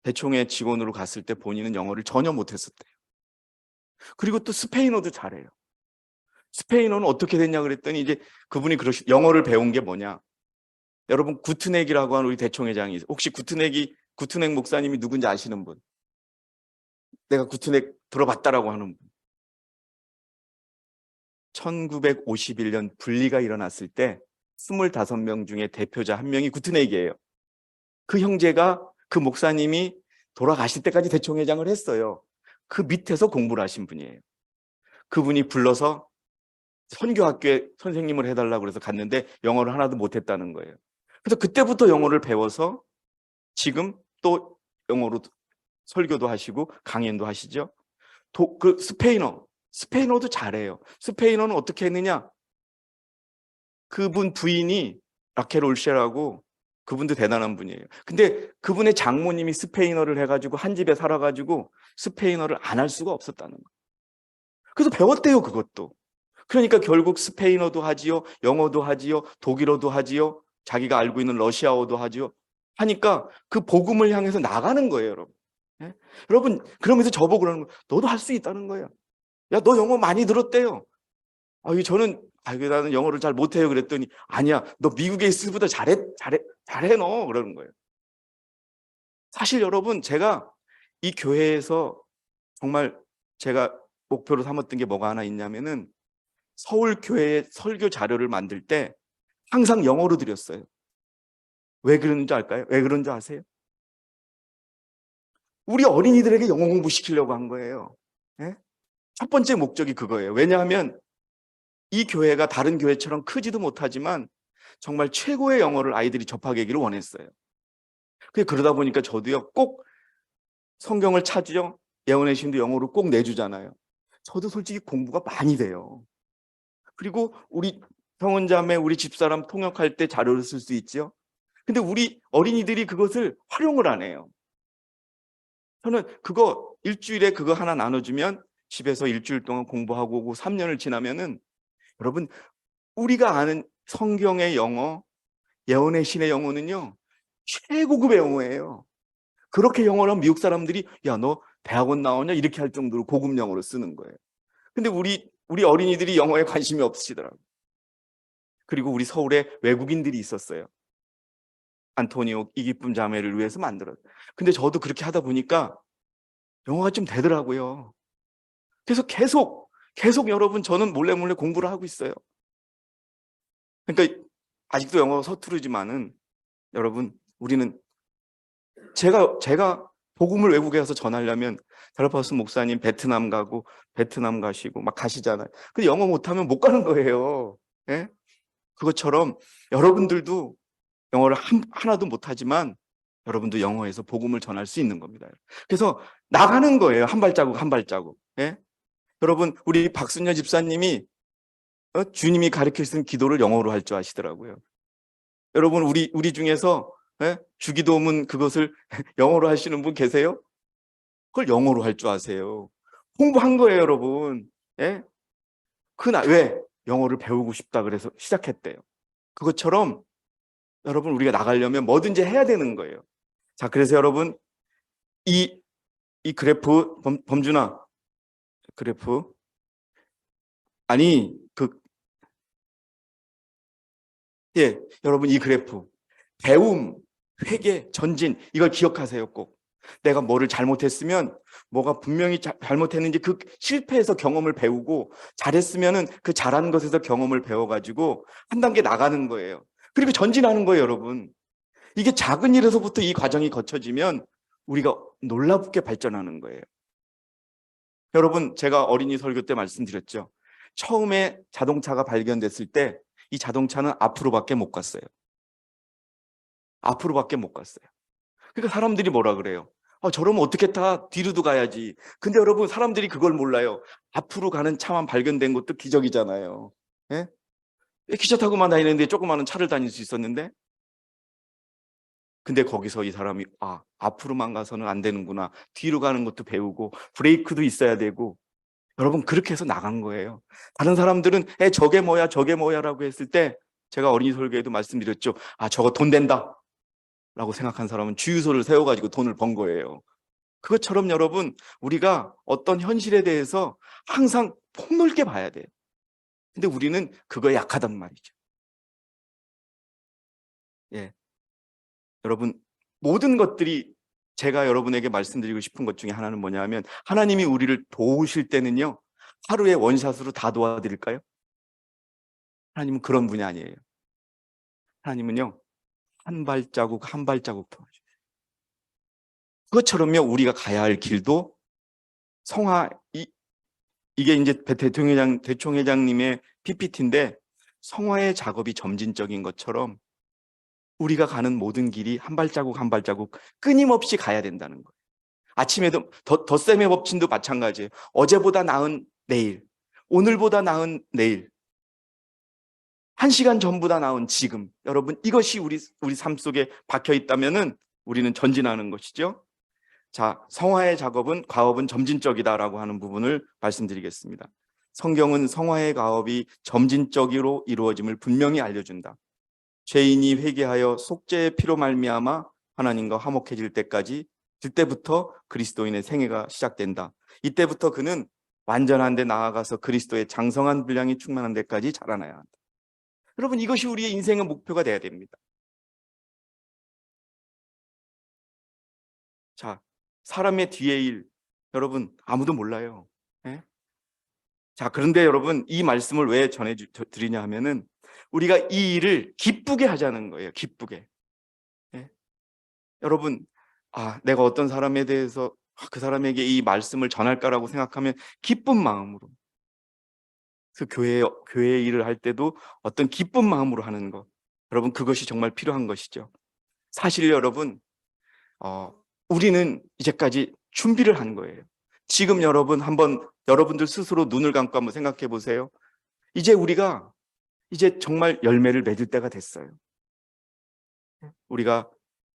대총회 직원으로 갔을 때 본인은 영어를 전혀 못했었대요. 그리고 또 스페인어도 잘해요. 스페인어는 어떻게 됐냐 그랬더니 이제 그분이 영어를 배운 게 뭐냐. 여러분 구트넥이라고 하는 우리 대총회장이 있어요. 혹시 구트넥 목사님이 누군지 아시는 분? 내가 구트넥 들어봤다라고 하는 분. 1951년 분리가 일어났을 때 25명 중에 대표자 한 명이 구트넥이에요. 그 형제가, 그 목사님이 돌아가실 때까지 대총회장을 했어요. 그 밑에서 공부를 하신 분이에요. 그분이 불러서 선교학교에 선생님을 해달라고 그래서 갔는데 영어를 하나도 못했다는 거예요. 그래서 그때부터 영어를 배워서 지금 또 영어로 설교도 하시고 강연도 하시죠. 그 스페인어도 잘해요. 스페인어는 어떻게 했느냐? 그분 부인이 라켈 올셰라고, 그분도 대단한 분이에요. 근데 그분의 장모님이 스페인어를 해가지고 한 집에 살아가지고 스페인어를 안 할 수가 없었다는 거예요. 그래서 배웠대요, 그것도. 그러니까 결국 스페인어도 하지요, 영어도 하지요, 독일어도 하지요, 자기가 알고 있는 러시아어도 하지요. 하니까 그 복음을 향해서 나가는 거예요, 여러분. 예? 여러분, 그러면서 저보고 그러는 거예요. 너도 할 수 있다는 거예요. 야, 너 영어 많이 들었대요. 저는 나는 영어를 잘 못해요. 그랬더니 아니야, 너 미국에 있을 때보다 잘해 너, 그러는 거예요. 사실 여러분, 제가 이 교회에서 정말 제가 목표로 삼았던 게 뭐가 하나 있냐면은 서울 교회의 설교 자료를 만들 때 항상 영어로 드렸어요. 왜 그러는 줄 알까요? 왜 그런 줄 아세요? 우리 어린이들에게 영어 공부시키려고 한 거예요. 예? 첫 번째 목적이 그거예요. 왜냐하면 이 교회가 다른 교회처럼 크지도 못하지만 정말 최고의 영어를 아이들이 접하기를 원했어요. 그러다 보니까 저도요, 꼭 성경을 찾으요, 예언의 신도 영어로 꼭 내주잖아요. 저도 솔직히 공부가 많이 돼요. 그리고 우리 형원자매, 우리 집사람 통역할 때 자료를 쓸 수 있죠. 근데 우리 어린이들이 그것을 활용을 안 해요. 저는 그거 일주일에 그거 하나 나눠주면 집에서 일주일 동안 공부하고 오고 3년을 지나면은 여러분, 우리가 아는 성경의 영어, 예언의 신의 영어는요, 최고급의 영어예요. 그렇게 영어를 하면 미국 사람들이 야, 너 대학원 나오냐? 이렇게 할 정도로 고급 영어를 쓰는 거예요. 근데 우리 어린이들이 영어에 관심이 없으시더라고요. 그리고 우리 서울에 외국인들이 있었어요. 안토니오 이기쁨 자매를 위해서 만들었어요. 근데 저도 그렇게 하다 보니까 영어가 좀 되더라고요. 그래서 계속 여러분, 저는 몰래 공부를 하고 있어요. 그러니까 아직도 영어 서투르지만은 여러분, 우리는 제가 복음을 외국에 가서 전하려면 다르파우스 목사님 베트남 가시고 막 가시잖아요. 근데 영어 못하면 못 가는 거예요. 예? 그것처럼 여러분들도 영어를 하나도 못하지만 여러분도 영어에서 복음을 전할 수 있는 겁니다. 그래서 나가는 거예요. 한 발자국 한 발자국. 예? 여러분, 우리 박순녀 집사님이 주님이 가르쳐 주신 기도를 영어로 할 줄 아시더라고요. 여러분, 우리 중에서 주기도문 그것을 영어로 하시는 분 계세요? 그걸 영어로 할 줄 아세요. 공부한 거예요, 여러분. 예? 왜? 영어를 배우고 싶다 그래서 시작했대요. 그것처럼 여러분, 우리가 나가려면 뭐든지 해야 되는 거예요. 자, 그래서 여러분, 이 그래프, 범준아, 그래프. 아니, 예, 여러분 이 그래프 배움, 회개, 전진 이걸 기억하세요. 꼭 내가 뭐를 잘못했으면 뭐가 분명히 잘못했는지 그 실패해서 경험을 배우고 잘했으면은 그 잘한 것에서 경험을 배워가지고 한 단계 나가는 거예요. 그리고 전진하는 거예요, 여러분. 이게 작은 일에서부터 이 과정이 거쳐지면 우리가 놀랍게 발전하는 거예요. 여러분, 제가 어린이 설교 때 말씀드렸죠. 처음에 자동차가 발견됐을 때 이 자동차는 앞으로밖에 못 갔어요. 앞으로밖에 못 갔어요. 그러니까 사람들이 뭐라 그래요? 저러면 어떻게 타? 뒤로도 가야지. 근데 여러분, 사람들이 그걸 몰라요. 앞으로 가는 차만 발견된 것도 기적이잖아요. 예? 기차 타고만 다니는데 조그마한 차를 다닐 수 있었는데, 근데 거기서 이 사람이 앞으로만 가서는 안 되는구나. 뒤로 가는 것도 배우고 브레이크도 있어야 되고, 여러분 그렇게 해서 나간 거예요. 다른 사람들은 저게 뭐야 저게 뭐야라고 했을 때 제가 어린이 설교에도 말씀드렸죠. 저거 돈 된다 라고 생각한 사람은 주유소를 세워가지고 돈을 번 거예요. 그것처럼 여러분, 우리가 어떤 현실에 대해서 항상 폭넓게 봐야 돼요. 근데 우리는 그거에 약하단 말이죠. 예, 여러분, 모든 것들이, 제가 여러분에게 말씀드리고 싶은 것 중에 하나는 뭐냐면, 하나님이 우리를 도우실 때는요, 하루에 원샷으로 다 도와드릴까요? 하나님은 그런 분이 아니에요. 하나님은요, 한 발자국 한 발자국 도와줘요. 그것처럼요, 우리가 가야 할 길도 성화, 이게 이제 대총회장님의 PPT인데, 성화의 작업이 점진적인 것처럼 우리가 가는 모든 길이 한 발자국 한 발자국 끊임없이 가야 된다는 거예요. 아침에도 덧셈의 법칙도 마찬가지예요. 어제보다 나은 내일, 오늘보다 나은 내일, 1시간 전보다 나은 지금. 여러분, 이것이 우리 삶 속에 박혀 있다면은 우리는 전진하는 것이죠. 자, 성화의 과업은 점진적이다라고 하는 부분을 말씀드리겠습니다. 성경은 성화의 과업이 점진적으로 이루어짐을 분명히 알려준다. 죄인이 회개하여 속죄의 피로 말미암아 하나님과 화목해질 때까지, 그때부터 그리스도인의 생애가 시작된다. 이때부터 그는 완전한 데 나아가서 그리스도의 장성한 분량이 충만한 데까지 자라나야 한다. 여러분, 이것이 우리의 인생의 목표가 돼야 됩니다. 자, 사람의 뒤의 일, 여러분 아무도 몰라요. 예? 자, 그런데 여러분, 이 말씀을 왜 전해드리냐 하면은 우리가 이 일을 기쁘게 하자는 거예요. 기쁘게. 예? 여러분, 내가 어떤 사람에 대해서 그 사람에게 이 말씀을 전할까라고 생각하면 기쁜 마음으로, 그 교회 일을 할 때도 어떤 기쁜 마음으로 하는 것, 여러분 그것이 정말 필요한 것이죠. 사실 여러분, 우리는 이제까지 준비를 한 거예요. 지금 여러분 한번 여러분들 스스로 눈을 감고 한번 생각해 보세요. 이제 우리가 정말 열매를 맺을 때가 됐어요. 우리가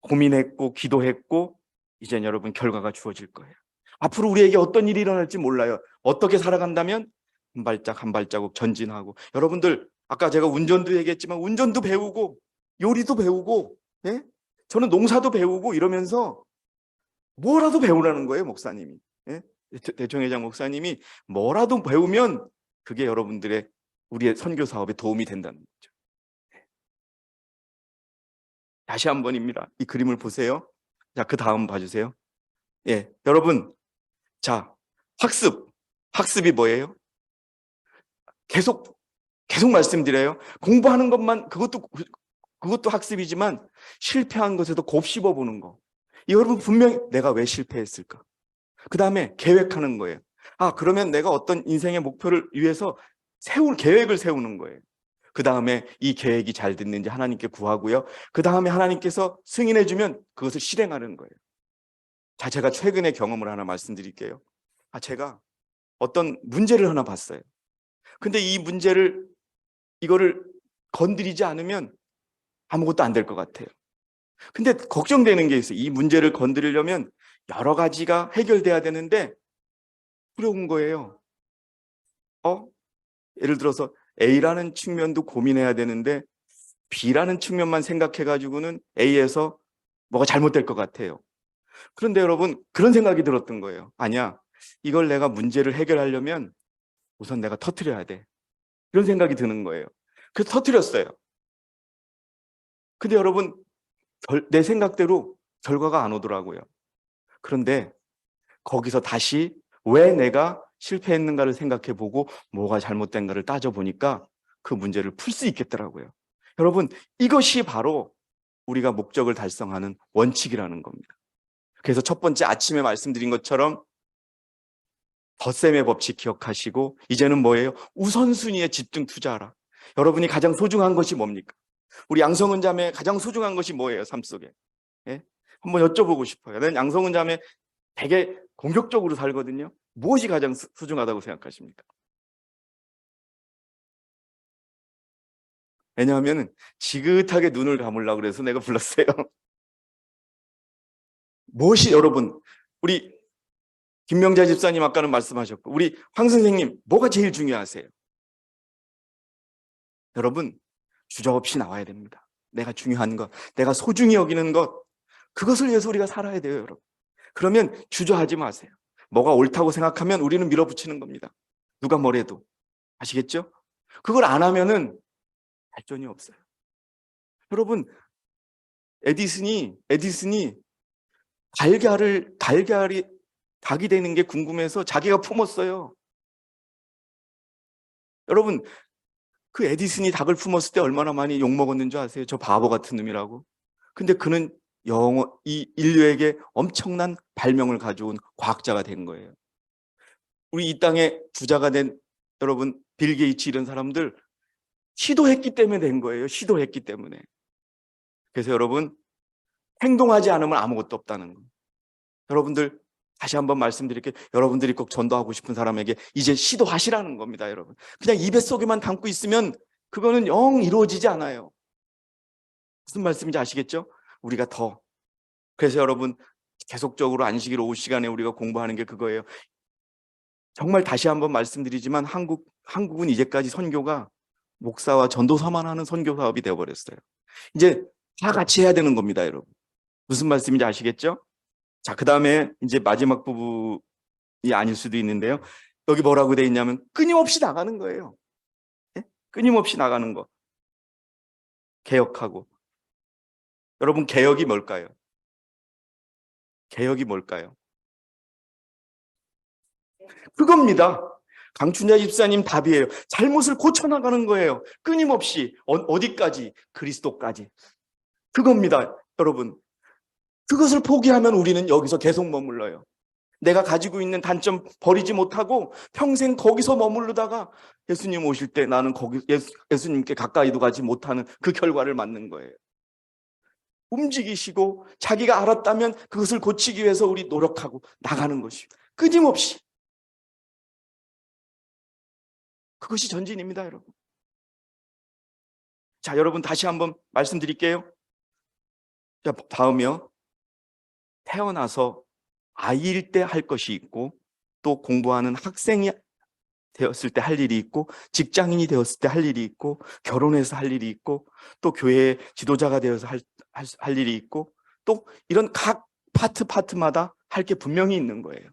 고민했고 기도했고 이제 여러분 결과가 주어질 거예요. 앞으로 우리에게 어떤 일이 일어날지 몰라요. 어떻게 살아간다면 한 발짝 한 발자국 전진하고, 여러분들 아까 제가 운전도 얘기했지만 운전도 배우고 요리도 배우고, 예? 저는 농사도 배우고 이러면서 뭐라도 배우라는 거예요, 목사님이. 예? 대총회장 목사님이 뭐라도 배우면 그게 우리의 선교 사업에 도움이 된다는 거죠. 다시 한 번입니다. 이 그림을 보세요. 자, 그 다음 봐주세요. 예, 여러분, 자, 학습이 뭐예요? 계속 말씀드려요. 공부하는 것만, 그것도 학습이지만 실패한 것에도 곱씹어 보는 거. 여러분, 분명히 내가 왜 실패했을까? 그 다음에 계획하는 거예요. 그러면 내가 어떤 인생의 목표를 위해서 계획을 세우는 거예요. 그 다음에 이 계획이 잘 됐는지 하나님께 구하고요. 그 다음에 하나님께서 승인해주면 그것을 실행하는 거예요. 자, 제가 최근에 경험을 하나 말씀드릴게요. 제가 어떤 문제를 하나 봤어요. 근데 이거를 건드리지 않으면 아무것도 안 될 것 같아요. 근데 걱정되는 게 있어요. 이 문제를 건드리려면 여러 가지가 해결돼야 되는데 두려운 거예요. 예를 들어서 A라는 측면도 고민해야 되는데 B라는 측면만 생각해가지고는 A에서 뭐가 잘못될 것 같아요. 그런데 여러분, 그런 생각이 들었던 거예요. 아니야, 이걸 내가 문제를 해결하려면 우선 내가 터뜨려야 돼. 이런 생각이 드는 거예요. 그래서 터뜨렸어요. 근데 여러분, 내 생각대로 결과가 안 오더라고요. 그런데 거기서 다시 왜 내가 실패했는가를 생각해 보고 뭐가 잘못된가를 따져보니까 그 문제를 풀 수 있겠더라고요. 여러분, 이것이 바로 우리가 목적을 달성하는 원칙이라는 겁니다. 그래서 첫 번째 아침에 말씀드린 것처럼 덧셈의 법칙 기억하시고, 이제는 뭐예요? 우선순위에 집중 투자하라. 여러분이 가장 소중한 것이 뭡니까? 우리 양성은 자매 가장 소중한 것이 뭐예요? 삶 속에. 예? 한번 여쭤보고 싶어요. 나는 양성은 자매 되게 공격적으로 살거든요. 무엇이 가장 소중하다고 생각하십니까? 왜냐하면 지긋하게 눈을 감으려고 그래서 내가 불렀어요. 무엇이 여러분, 우리 김명자 집사님 아까는 말씀하셨고, 우리 황 선생님 뭐가 제일 중요하세요? 여러분, 주저없이 나와야 됩니다. 내가 중요한 것, 내가 소중히 여기는 것, 그것을 위해서 우리가 살아야 돼요, 여러분. 그러면 주저하지 마세요. 뭐가 옳다고 생각하면 우리는 밀어붙이는 겁니다. 누가 뭐래도. 아시겠죠? 그걸 안 하면은 발전이 없어요. 여러분, 에디슨이 달걀이 닭이 되는 게 궁금해서 자기가 품었어요. 여러분, 그 에디슨이 닭을 품었을 때 얼마나 많이 욕먹었는 줄 아세요? 저 바보 같은 놈이라고. 근데 그는 이 인류에게 엄청난 발명을 가져온 과학자가 된 거예요. 우리 이 땅에 부자가 된 여러분, 빌 게이츠 이런 사람들 시도했기 때문에 된 거예요. 시도했기 때문에. 그래서 여러분, 행동하지 않으면 아무것도 없다는 거. 여러분들 다시 한번 말씀드릴게요. 여러분들이 꼭 전도하고 싶은 사람에게 이제 시도하시라는 겁니다, 여러분. 그냥 입에 속에만 담고 있으면 그거는 영 이루어지지 않아요. 무슨 말씀인지 아시겠죠? 우리가 더. 그래서 여러분, 계속적으로 안식일 오후 시간에 우리가 공부하는 게 그거예요. 정말 다시 한번 말씀드리지만 한국은 이제까지 선교가 목사와 전도사만 하는 선교 사업이 되어버렸어요. 이제 다 같이 해야 되는 겁니다, 여러분. 무슨 말씀인지 아시겠죠? 자, 그 다음에 이제 마지막 부분이 아닐 수도 있는데요. 여기 뭐라고 돼 있냐면 끊임없이 나가는 거예요. 예? 끊임없이 나가는 거. 개혁하고. 여러분, 개혁이 뭘까요? 개혁이 뭘까요? 그겁니다. 강춘자 집사님 답이에요. 잘못을 고쳐나가는 거예요. 끊임없이. 어디까지? 그리스도까지. 그겁니다, 여러분. 그것을 포기하면 우리는 여기서 계속 머물러요. 내가 가지고 있는 단점 버리지 못하고 평생 거기서 머무르다가 예수님 오실 때 나는 거기 예수님께 가까이도 가지 못하는 그 결과를 맞는 거예요. 움직이시고 자기가 알았다면 그것을 고치기 위해서 우리 노력하고 나가는 것이 끊임없이. 그것이 전진입니다, 여러분. 자, 여러분 다시 한번 말씀드릴게요. 자, 다음이요. 태어나서 아이일 때 할 것이 있고, 또 공부하는 학생이 되었을 때 할 일이 있고, 직장인이 되었을 때 할 일이 있고, 결혼해서 할 일이 있고, 또 교회의 지도자가 되어서 할 일이 있고, 또 이런 각 파트마다 할 게 분명히 있는 거예요.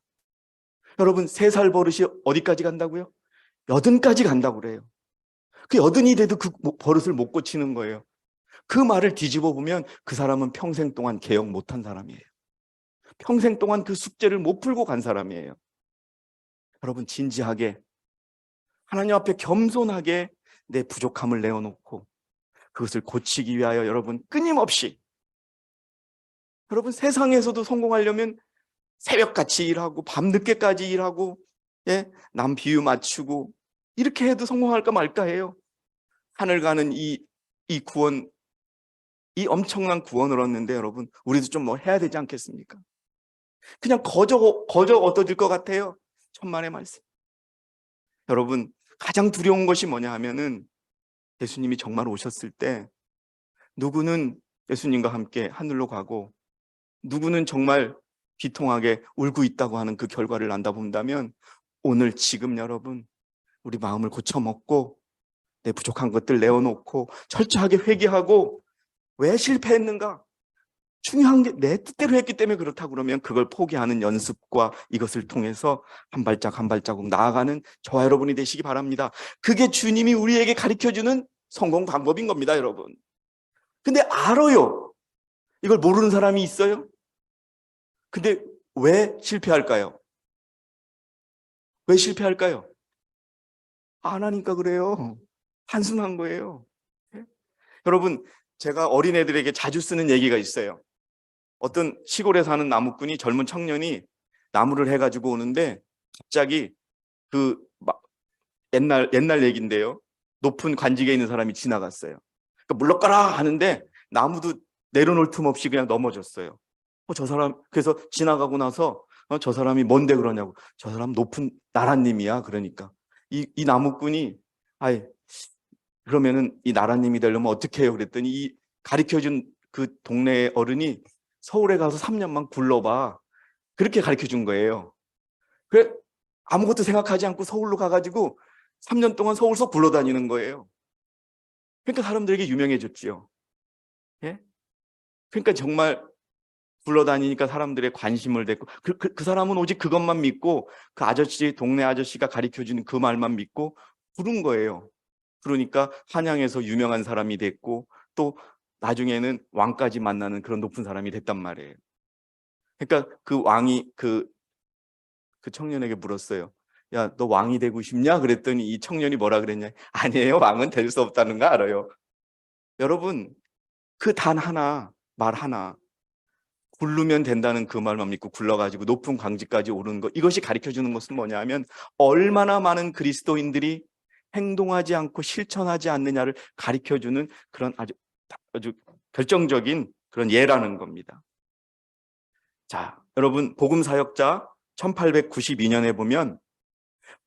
여러분, 3살 버릇이 어디까지 간다고요? 80까지 간다고 그래요. 그 80이 돼도 그 버릇을 못 고치는 거예요. 그 말을 뒤집어 보면 그 사람은 평생 동안 개혁 못한 사람이에요. 평생 동안 그 숙제를 못 풀고 간 사람이에요. 여러분, 진지하게 하나님 앞에 겸손하게 내 부족함을 내어놓고 그것을 고치기 위하여 여러분 끊임없이, 여러분 세상에서도 성공하려면 새벽같이 일하고 밤늦게까지 일하고, 예? 남 비유 맞추고 이렇게 해도 성공할까 말까 해요. 하늘 가는 이 구원, 이 엄청난 구원을 얻는데 여러분, 우리도 좀 뭐 해야 되지 않겠습니까? 그냥 거저 얻어질 것 같아요. 천만의 말씀. 여러분, 가장 두려운 것이 뭐냐 하면은 예수님이 정말 오셨을 때 누구는 예수님과 함께 하늘로 가고 누구는 정말 비통하게 울고 있다고 하는 그 결과를 안다본다면, 오늘 지금 여러분 우리 마음을 고쳐먹고 내 부족한 것들 내어놓고 철저하게 회개하고, 왜 실패했는가? 중요한 게 내 뜻대로 했기 때문에 그렇다고 그러면 그걸 포기하는 연습과 이것을 통해서 한 발짝 한 발자국 나아가는 저와 여러분이 되시기 바랍니다. 그게 주님이 우리에게 가르쳐주는 성공 방법인 겁니다, 여러분. 근데 알아요. 이걸 모르는 사람이 있어요? 근데 왜 실패할까요? 왜 실패할까요? 안 하니까 그래요. 단순한 거예요. 예? 여러분, 제가 어린애들에게 자주 쓰는 얘기가 있어요. 어떤 시골에 사는 나무꾼이, 젊은 청년이 나무를 해가지고 오는데 갑자기 옛날 얘기인데요. 높은 관직에 있는 사람이 지나갔어요. 그러니까 물러가라 하는데 나무도 내려놓을 틈 없이 그냥 넘어졌어요. 저 사람, 그래서 지나가고 나서 저 사람이 뭔데 그러냐고. 저 사람 높은 나라님이야. 그러니까 이 나무꾼이, 아이, 그러면은 이 나라님이 되려면 어떻게 해요? 그랬더니 이 가르쳐준 그 동네 어른이 서울에 가서 3년만 굴러봐. 그렇게 가르쳐 준 거예요. 그래, 아무것도 생각하지 않고 서울로 가가지고 3년 동안 서울 속 굴러다니는 거예요. 그러니까 사람들에게 유명해졌지요. 예? 그러니까 정말 굴러다니니까 사람들의 관심을 냈고, 그 사람은 오직 그것만 믿고, 그 아저씨, 동네 아저씨가 가르쳐주는 그 말만 믿고 부른 거예요. 그러니까 한양에서 유명한 사람이 됐고, 또 나중에는 왕까지 만나는 그런 높은 사람이 됐단 말이에요. 그러니까 그 왕이 그 청년에게 물었어요. 야, 너 왕이 되고 싶냐? 그랬더니 이 청년이 뭐라 그랬냐? 아니에요. 왕은 될 수 없다는 거 알아요. 여러분, 그 단 하나, 말 하나, 굴르면 된다는 그 말만 믿고 굴러가지고 높은 광지까지 오르는 것, 이것이 가르쳐주는 것은 뭐냐 하면 얼마나 많은 그리스도인들이 행동하지 않고 실천하지 않느냐를 가르쳐주는 그런 아주 결정적인 그런 예라는 겁니다. 자, 여러분, 복음사역자 1892년에 보면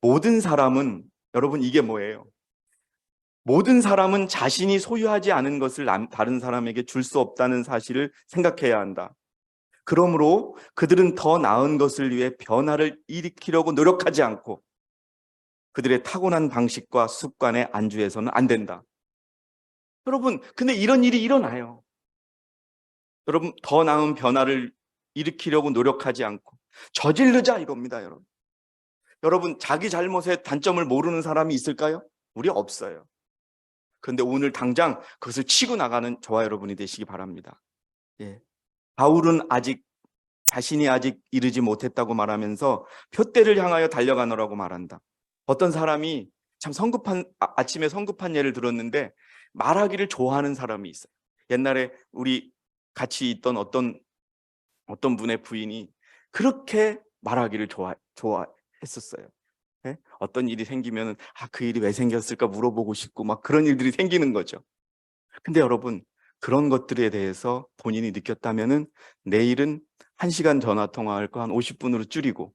모든 사람은, 여러분, 이게 뭐예요? 모든 사람은 자신이 소유하지 않은 것을 다른 사람에게 줄 수 없다는 사실을 생각해야 한다. 그러므로 그들은 더 나은 것을 위해 변화를 일으키려고 노력하지 않고 그들의 타고난 방식과 습관에 안주해서는 안 된다. 여러분, 근데 이런 일이 일어나요. 여러분, 더 나은 변화를 일으키려고 노력하지 않고 저지르자 이겁니다, 여러분. 여러분, 자기 잘못의 단점을 모르는 사람이 있을까요? 우리 없어요. 그런데 오늘 당장 그것을 치고 나가는 저와 여러분이 되시기 바랍니다. 예. 바울은 자신이 아직 이르지 못했다고 말하면서 표대를 향하여 달려가노라고 말한다. 어떤 사람이 참 아침에 성급한 예를 들었는데 말하기를 좋아하는 사람이 있어요. 옛날에 우리 같이 있던 어떤 분의 부인이 그렇게 말하기를 좋아했었어요. 예? 어떤 일이 생기면 그 일이 왜 생겼을까 물어보고 싶고 막 그런 일들이 생기는 거죠. 근데 여러분, 그런 것들에 대해서 본인이 느꼈다면은 내일은 1시간 전화 통화할 거 한 50분으로 줄이고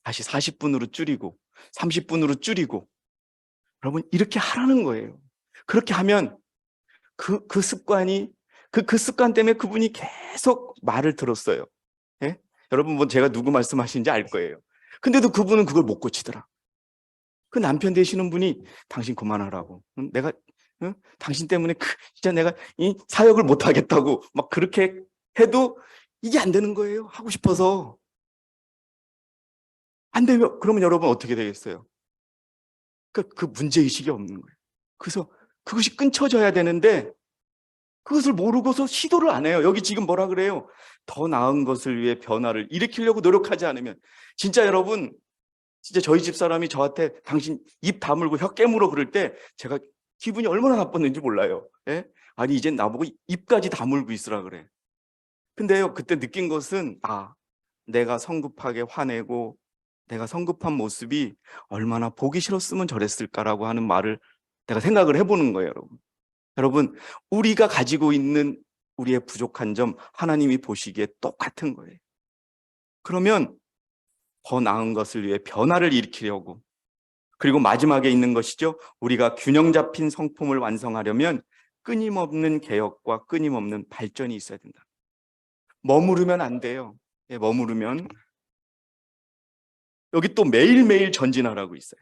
다시 40분으로 줄이고 30분으로 줄이고, 여러분, 이렇게 하라는 거예요. 그렇게 하면 그 습관이 그 습관 때문에 그분이 계속 말을 들었어요. 예? 여러분, 뭐 제가 누구 말씀하시는지 알 거예요. 근데도 그분은 그걸 못 고치더라. 그 남편 되시는 분이 당신 그만하라고. 응? 응? 당신 때문에 진짜 내가 이 사역을 못 하겠다고 막 그렇게 해도 이게 안 되는 거예요. 하고 싶어서. 안 되면 그러면 여러분 어떻게 되겠어요? 그 문제의식이 없는 거예요. 그래서 그것이 끊쳐져야 되는데 그것을 모르고서 시도를 안 해요. 여기 지금 뭐라 그래요? 더 나은 것을 위해 변화를 일으키려고 노력하지 않으면. 진짜 여러분, 진짜 저희 집 사람이 저한테 당신 입 다물고 혀 깨물어 그럴 때 제가 기분이 얼마나 나빴는지 몰라요. 예? 아니, 이젠 나보고 입까지 다물고 있으라 그래. 근데요, 그때 느낀 것은 내가 성급하게 화내고 내가 성급한 모습이 얼마나 보기 싫었으면 저랬을까라고 하는 말을 내가 생각을 해보는 거예요, 여러분. 여러분, 우리가 가지고 있는 우리의 부족한 점 하나님이 보시기에 똑같은 거예요. 그러면 더 나은 것을 위해 변화를 일으키려고, 그리고 마지막에 있는 것이죠. 우리가 균형 잡힌 성품을 완성하려면 끊임없는 개혁과 끊임없는 발전이 있어야 된다. 머무르면 안 돼요. 예, 머무르면. 여기 또 매일매일 전진하라고 있어요.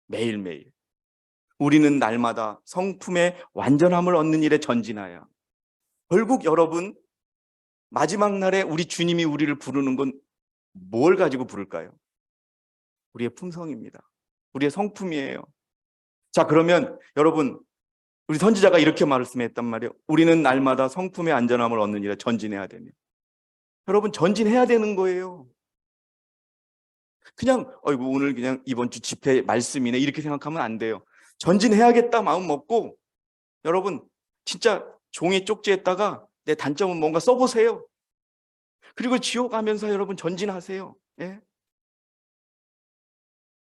매일매일. 우리는 날마다 성품의 완전함을 얻는 일에 전진하여. 결국 여러분, 마지막 날에 우리 주님이 우리를 부르는 건 뭘 가지고 부를까요? 우리의 품성입니다. 우리의 성품이에요. 자, 그러면 여러분, 우리 선지자가 이렇게 말씀했단 말이에요. 우리는 날마다 성품의 안전함을 얻느니라. 전진해야 되며. 여러분, 전진해야 되는 거예요. 그냥 오늘 그냥 이번 주 집회 말씀이네 이렇게 생각하면 안 돼요. 전진해야겠다 마음 먹고 여러분 진짜 종이 쪽지에다가 내 단점은 뭔가 써보세요. 그리고 지워가면서 여러분 전진하세요. 예?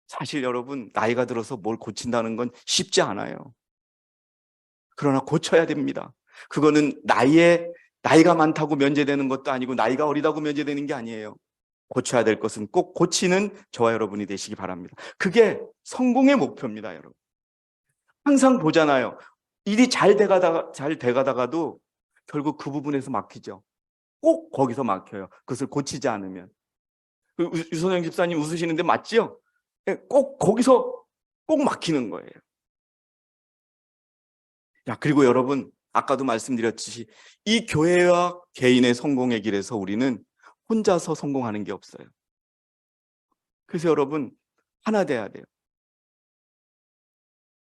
사실 여러분 나이가 들어서 뭘 고친다는 건 쉽지 않아요. 그러나 고쳐야 됩니다. 그거는 나이가 많다고 면제되는 것도 아니고 나이가 어리다고 면제되는 게 아니에요. 고쳐야 될 것은 꼭 고치는 저와 여러분이 되시기 바랍니다. 그게 성공의 목표입니다, 여러분. 항상 보잖아요. 일이 잘 돼가다가도 결국 그 부분에서 막히죠. 꼭 거기서 막혀요. 그것을 고치지 않으면. 유선영 집사님 웃으시는데 맞죠? 꼭 거기서 꼭 막히는 거예요. 야, 그리고 여러분, 아까도 말씀드렸듯이 이 교회와 개인의 성공의 길에서 우리는 혼자서 성공하는 게 없어요. 그래서 여러분, 하나 돼야 돼요.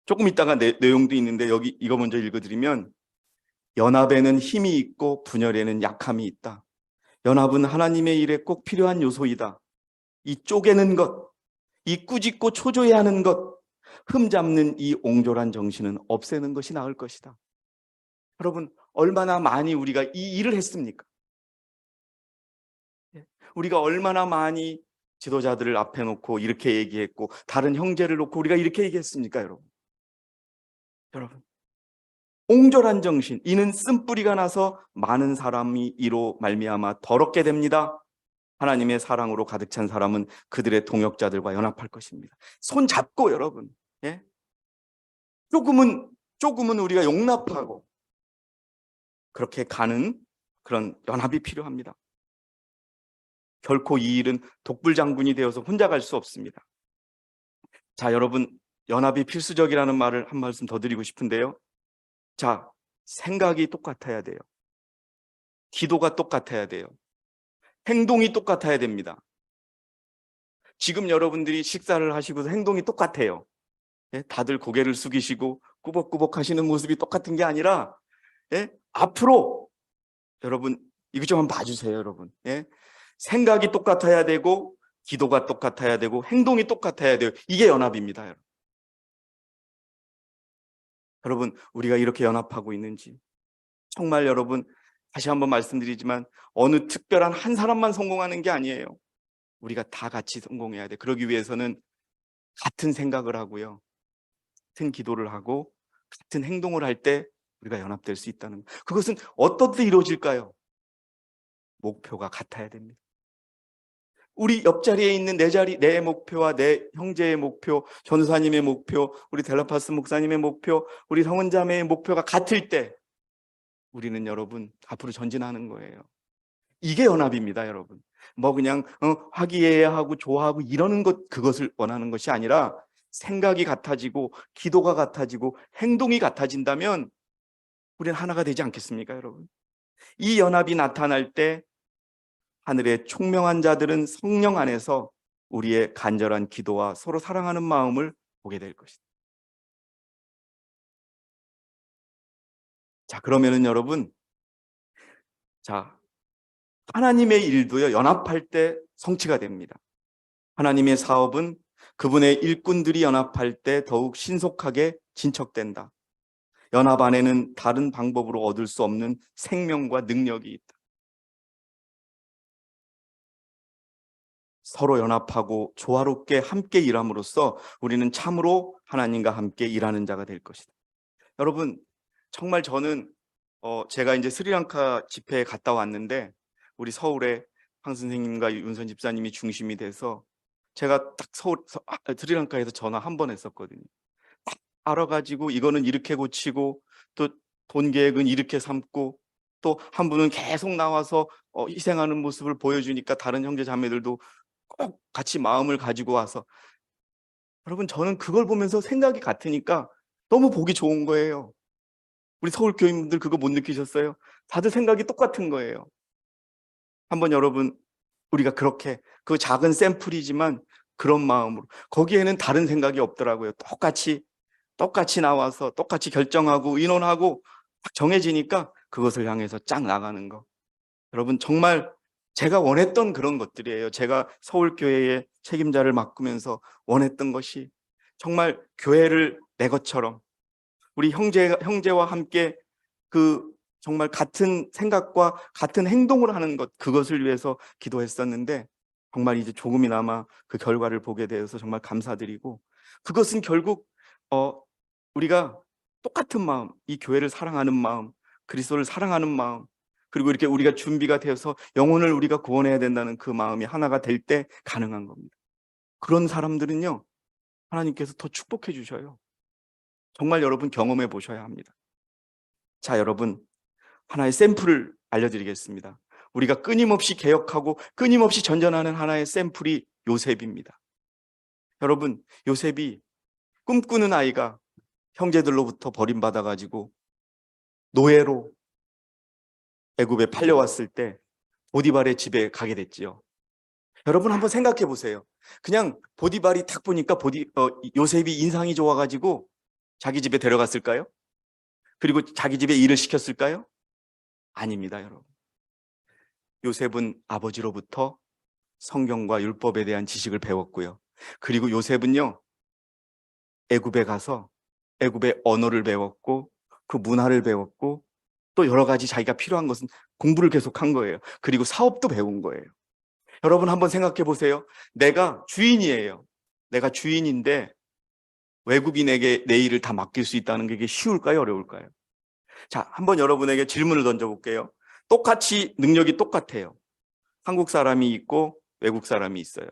조금 이따가 내용도 있는데 여기 이거 먼저 읽어드리면 연합에는 힘이 있고 분열에는 약함이 있다. 연합은 하나님의 일에 꼭 필요한 요소이다. 이 쪼개는 것, 이 꾸짖고 초조해하는 것, 흠잡는 이 옹졸한 정신은 없애는 것이 나을 것이다. 여러분, 얼마나 많이 우리가 이 일을 했습니까? 우리가 얼마나 많이 지도자들을 앞에 놓고 이렇게 얘기했고 다른 형제를 놓고 우리가 이렇게 얘기했습니까, 여러분? 여러분, 옹졸한 정신, 이는 쓴뿌리가 나서 많은 사람이 이로 말미암아 더럽게 됩니다. 하나님의 사랑으로 가득 찬 사람은 그들의 동역자들과 연합할 것입니다. 손 잡고 여러분, 예? 조금은 우리가 용납하고 그렇게 가는 그런 연합이 필요합니다. 결코 이 일은 독불장군이 되어서 혼자 갈 수 없습니다. 자, 여러분, 연합이 필수적이라는 말을 한 말씀 더 드리고 싶은데요. 자, 생각이 똑같아야 돼요. 기도가 똑같아야 돼요. 행동이 똑같아야 됩니다. 지금 여러분들이 식사를 하시고서 행동이 똑같아요. 예? 다들 고개를 숙이시고 꾸벅꾸벅 하시는 모습이 똑같은 게 아니라, 예? 앞으로 여러분 이거 좀 한번 봐주세요, 여러분. 예? 생각이 똑같아야 되고 기도가 똑같아야 되고 행동이 똑같아야 돼요. 이게 연합입니다, 여러분. 여러분, 우리가 이렇게 연합하고 있는지 정말 여러분 다시 한번 말씀드리지만 어느 특별한 한 사람만 성공하는 게 아니에요. 우리가 다 같이 성공해야 돼. 그러기 위해서는 같은 생각을 하고요. 같은 기도를 하고 같은 행동을 할 때 우리가 연합될 수 있다는 것. 그것은 어떻게 이루어질까요? 목표가 같아야 됩니다. 우리 옆자리에 있는 내 목표와 내 형제의 목표, 전사님의 목표, 우리 델라파스 목사님의 목표, 우리 성은자매의 목표가 같을 때 우리는 여러분 앞으로 전진하는 거예요. 이게 연합입니다, 여러분. 뭐 그냥 화기애애하고 좋아하고 이러는 것, 그것을 원하는 것이 아니라 생각이 같아지고 기도가 같아지고 행동이 같아진다면 우리는 하나가 되지 않겠습니까, 여러분? 이 연합이 나타날 때 하늘의 총명한 자들은 성령 안에서 우리의 간절한 기도와 서로 사랑하는 마음을 보게 될 것이다. 자, 그러면은 여러분, 자, 하나님의 일도요, 연합할 때 성취가 됩니다. 하나님의 사업은 그분의 일꾼들이 연합할 때 더욱 신속하게 진척된다. 연합 안에는 다른 방법으로 얻을 수 없는 생명과 능력이 있다. 서로 연합하고 조화롭게 함께 일함으로써 우리는 참으로 하나님과 함께 일하는 자가 될 것이다. 여러분, 정말 저는 제가 이제 스리랑카 집회에 갔다 왔는데 우리 서울에 황 선생님과 윤선 집사님이 중심이 돼서 제가 딱 스리랑카에서 전화 한 번 했었거든요. 딱 알아가지고 이거는 이렇게 고치고 또 돈 계획은 이렇게 삼고 또 한 분은 계속 나와서 희생하는 모습을 보여주니까 다른 형제 자매들도 꼭 같이 마음을 가지고 와서 여러분 저는 그걸 보면서 생각이 같으니까 너무 보기 좋은 거예요. 우리 서울 교인분들 그거 못 느끼셨어요? 다들 생각이 똑같은 거예요. 한번 여러분 우리가 그렇게 그 작은 샘플이지만 그런 마음으로 거기에는 다른 생각이 없더라고요. 똑같이 똑같이 나와서 똑같이 결정하고 의논하고 딱 정해지니까 그것을 향해서 쫙 나가는 거. 여러분 정말 제가 원했던 그런 것들이에요. 제가 서울교회의 책임자를 맡으면서 원했던 것이 정말 교회를 내 것처럼 우리 형제와 함께 그 정말 같은 생각과 같은 행동을 하는 것, 그것을 위해서 기도했었는데 정말 이제 조금이나마 그 결과를 보게 되어서 정말 감사드리고, 그것은 결국 우리가 똑같은 마음, 이 교회를 사랑하는 마음, 그리스도를 사랑하는 마음, 그리고 이렇게 우리가 준비가 되어서 영혼을 우리가 구원해야 된다는 그 마음이 하나가 될 때 가능한 겁니다. 그런 사람들은요, 하나님께서 더 축복해 주셔요. 정말 여러분 경험해 보셔야 합니다. 자, 여러분 하나의 샘플을 알려드리겠습니다. 우리가 끊임없이 개혁하고 끊임없이 전전하는 하나의 샘플이 요셉입니다. 여러분, 요셉이 꿈꾸는 아이가 형제들로부터 버림받아가지고 노예로 애굽에 팔려왔을 때 보디발의 집에 가게 됐지요. 여러분 한번 생각해 보세요. 그냥 보디발이 딱 보니까 요셉이 인상이 좋아가지고 자기 집에 데려갔을까요? 그리고 자기 집에 일을 시켰을까요? 아닙니다, 여러분. 요셉은 아버지로부터 성경과 율법에 대한 지식을 배웠고요. 그리고 요셉은요, 애굽에 가서 애굽의 언어를 배웠고 그 문화를 배웠고 또 여러 가지 자기가 필요한 것은 공부를 계속한 거예요. 그리고 사업도 배운 거예요. 여러분 한번 생각해 보세요. 내가 주인이에요. 내가 주인인데 외국인에게 내 일을 다 맡길 수 있다는 게 이게 쉬울까요? 어려울까요? 자, 한번 여러분에게 질문을 던져볼게요. 똑같이 능력이 똑같아요. 한국 사람이 있고 외국 사람이 있어요.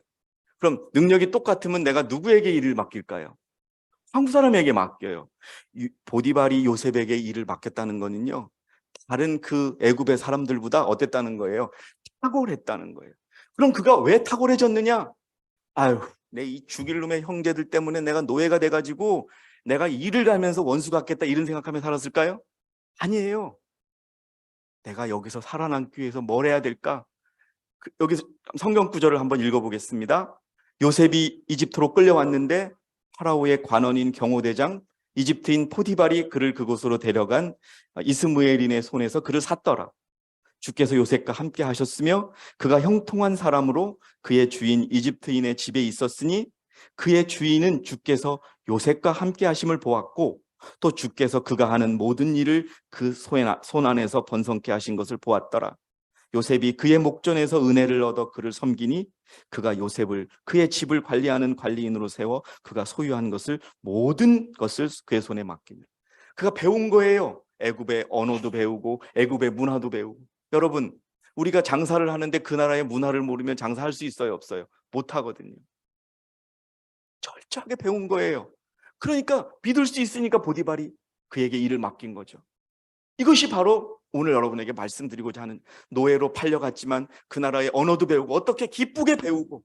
그럼 능력이 똑같으면 내가 누구에게 일을 맡길까요? 한국 사람에게 맡겨요. 보디발이 요셉에게 일을 맡겼다는 거는요, 다른 그 애굽의 사람들보다 어땠다는 거예요? 탁월했다는 거예요. 그럼 그가 왜 탁월해졌느냐? 아유, 내 이 죽일 놈의 형제들 때문에 내가 노예가 돼가지고 내가 일을 하면서 원수 같겠다 이런 생각하며 살았을까요? 아니에요. 내가 여기서 살아남기 위해서 뭘 해야 될까? 여기서 성경 구절을 한번 읽어보겠습니다. 요셉이 이집트로 끌려왔는데 파라오의 관원인 경호대장 이집트인 포디발이 그를 그곳으로 데려간 이스무엘인의 손에서 그를 샀더라. 주께서 요셉과 함께 하셨으며 그가 형통한 사람으로 그의 주인 이집트인의 집에 있었으니 그의 주인은 주께서 요셉과 함께 하심을 보았고 또 주께서 그가 하는 모든 일을 그 손 안에서 번성케 하신 것을 보았더라. 요셉이 그의 목전에서 은혜를 얻어 그를 섬기니 그가 요셉을 그의 집을 관리하는 관리인으로 세워 그가 소유한 것을 모든 것을 그의 손에 맡깁니다. 그가 배운 거예요. 애굽의 언어도 배우고 애굽의 문화도 배우고. 여러분, 우리가 장사를 하는데 그 나라의 문화를 모르면 장사할 수 있어요, 없어요? 못 하거든요. 철저하게 배운 거예요. 그러니까 믿을 수 있으니까 보디발이 그에게 일을 맡긴 거죠. 이것이 바로 오늘 여러분에게 말씀드리고자 하는, 노예로 팔려갔지만 그 나라의 언어도 배우고 어떻게 기쁘게 배우고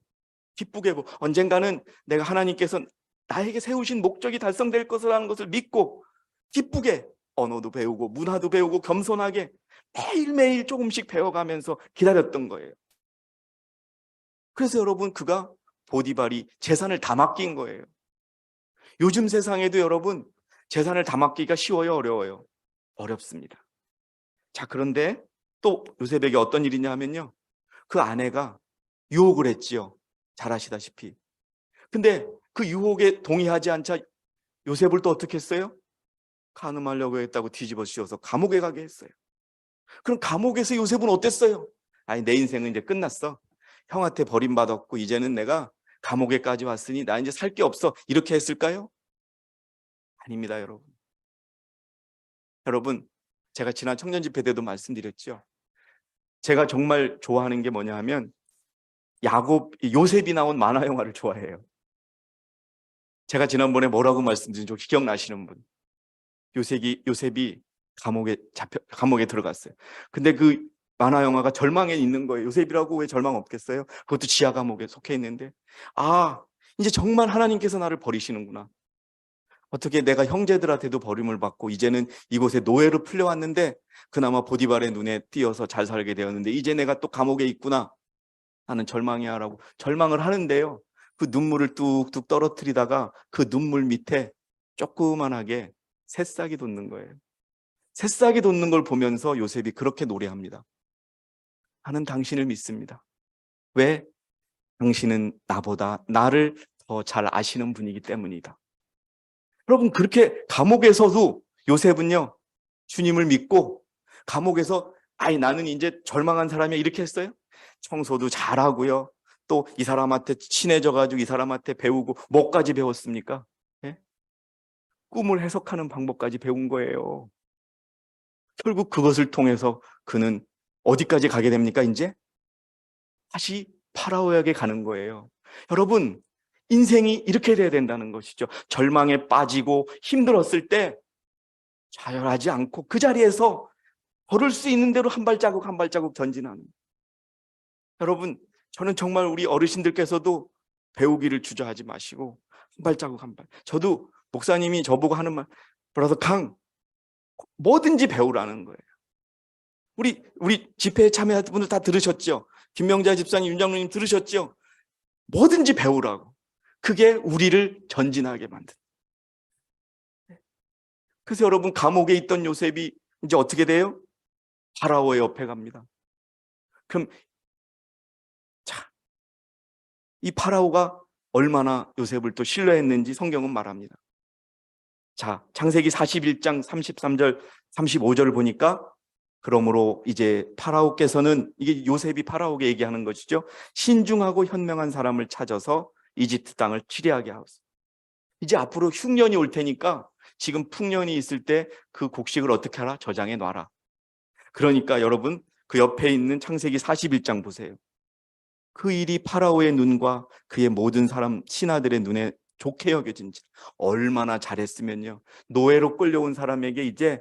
언젠가는 내가 하나님께서 나에게 세우신 목적이 달성될 것이라는 것을 믿고 기쁘게 언어도 배우고 문화도 배우고 겸손하게 매일매일 조금씩 배워가면서 기다렸던 거예요. 그래서 여러분, 그가 보디발이 재산을 다 맡긴 거예요. 요즘 세상에도 여러분 재산을 다 맡기기가 쉬워요, 어려워요? 어렵습니다. 자, 그런데 또 요셉에게 어떤 일이냐 하면요, 그 아내가 유혹을 했지요. 잘 아시다시피. 근데 그 유혹에 동의하지 않자 요셉을 또 어떻게 했어요? 간음하려고 했다고 뒤집어 씌워서 감옥에 가게 했어요. 그럼 감옥에서 요셉은 어땠어요? 아니, 내 인생은 이제 끝났어. 형한테 버림받았고 이제는 내가 감옥에까지 왔으니 나 이제 살 게 없어. 이렇게 했을까요? 아닙니다, 여러분. 여러분, 제가 지난 청년 집회 때도 말씀드렸죠. 제가 정말 좋아하는 게 뭐냐 하면 요셉이 나온 만화 영화를 좋아해요. 제가 지난번에 뭐라고 말씀드린지 혹시 기억나시는 분? 요셉이 감옥에 들어갔어요. 근데 그 만화 영화가 절망에 있는 거예요. 요셉이라고 왜 절망 없겠어요? 그것도 지하 감옥에 속해 있는데, 아, 이제 정말 하나님께서 나를 버리시는구나. 어떻게 내가 형제들한테도 버림을 받고 이제는 이곳에 노예로 풀려왔는데 그나마 보디발의 눈에 띄어서 잘 살게 되었는데 이제 내가 또 감옥에 있구나. 나는 절망이야 라고 절망을 하는데요, 그 눈물을 뚝뚝 떨어뜨리다가 그 눈물 밑에 조그만하게 새싹이 돋는 거예요. 새싹이 돋는 걸 보면서 요셉이 그렇게 노래합니다. 나는 당신을 믿습니다. 왜? 당신은 나보다 나를 더 잘 아시는 분이기 때문이다. 여러분, 그렇게 감옥에서도 요셉은요, 주님을 믿고 감옥에서 나는 이제 절망한 사람이야 이렇게 했어요. 청소도 잘하고요. 또 이 사람한테 친해져 가지고 이 사람한테 배우고 뭐까지 배웠습니까? 예? 꿈을 해석하는 방법까지 배운 거예요. 결국 그것을 통해서 그는 어디까지 가게 됩니까? 이제 다시 파라오에게 가는 거예요. 여러분, 인생이 이렇게 돼야 된다는 것이죠. 절망에 빠지고 힘들었을 때 좌절하지 않고 그 자리에서 걸을 수 있는 대로 한 발자국 한 발자국 전진하는. 여러분, 저는 정말 우리 어르신들께서도 배우기를 주저하지 마시고 한 발자국 한 발. 저도 목사님이 저보고 하는 말, 브라더 강, 뭐든지 배우라는 거예요. 우리 집회에 참여한 분들 다 들으셨죠? 김명자 집사님, 윤장로님 들으셨죠? 뭐든지 배우라고. 그게 우리를 전진하게 만든. 그래서 여러분, 감옥에 있던 요셉이 이제 어떻게 돼요? 파라오의 옆에 갑니다. 그럼 자, 이 파라오가 얼마나 요셉을 또 신뢰했는지 성경은 말합니다. 자, 창세기 41장 33절 35절을 보니까, 그러므로 이제 파라오께서는, 이게 요셉이 파라오에게 얘기하는 것이죠. 신중하고 현명한 사람을 찾아서 이집트 땅을 치리하게 하소서. 이제 앞으로 흉년이 올 테니까 지금 풍년이 있을 때 그 곡식을 어떻게 하라? 저장해 놔라. 그러니까 여러분, 그 옆에 있는 창세기 41장 보세요. 그 일이 파라오의 눈과 그의 모든 사람 신하들의 눈에 좋게 여겨진지, 얼마나 잘했으면요, 노예로 끌려온 사람에게 이제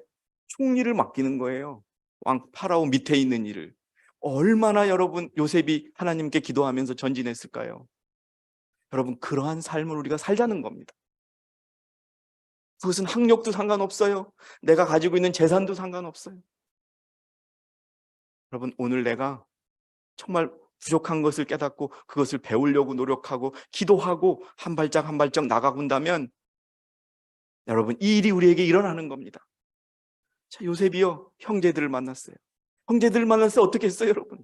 총리를 맡기는 거예요. 왕 파라오 밑에 있는 일을. 얼마나 여러분 요셉이 하나님께 기도하면서 전진했을까요? 여러분, 그러한 삶을 우리가 살자는 겁니다. 그것은 학력도 상관없어요. 내가 가지고 있는 재산도 상관없어요. 여러분, 오늘 내가 정말 부족한 것을 깨닫고 그것을 배우려고 노력하고 기도하고 한 발짝 한 발짝 나가본다면, 여러분, 이 일이 우리에게 일어나는 겁니다. 자, 요셉이요, 형제들을 만났어요. 형제들을 만나서 어떻게 했어요, 여러분?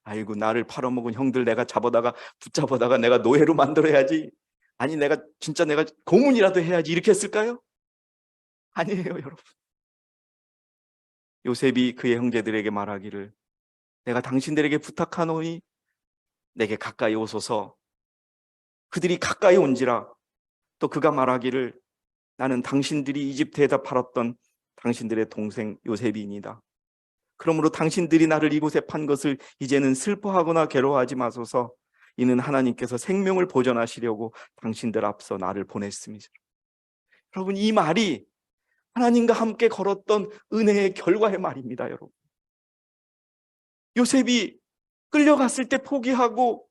아이고, 나를 팔아먹은 형들 내가 잡아다가 붙잡아다가 내가 노예로 만들어야지. 아니, 내가 고문이라도 해야지. 이렇게 했을까요? 아니에요, 여러분. 요셉이 그의 형제들에게 말하기를, 내가 당신들에게 부탁하노니 내게 가까이 오소서. 그들이 가까이 온지라. 또 그가 말하기를, 나는 당신들이 이집트에다 팔았던 당신들의 동생 요셉이니이다. 그러므로 당신들이 나를 이곳에 판 것을 이제는 슬퍼하거나 괴로워하지 마소서. 이는 하나님께서 생명을 보존하시려고 당신들 앞서 나를 보냈습니다. 여러분, 이 말이 하나님과 함께 걸었던 은혜의 결과의 말입니다. 여러분, 요셉이 끌려갔을 때 포기하고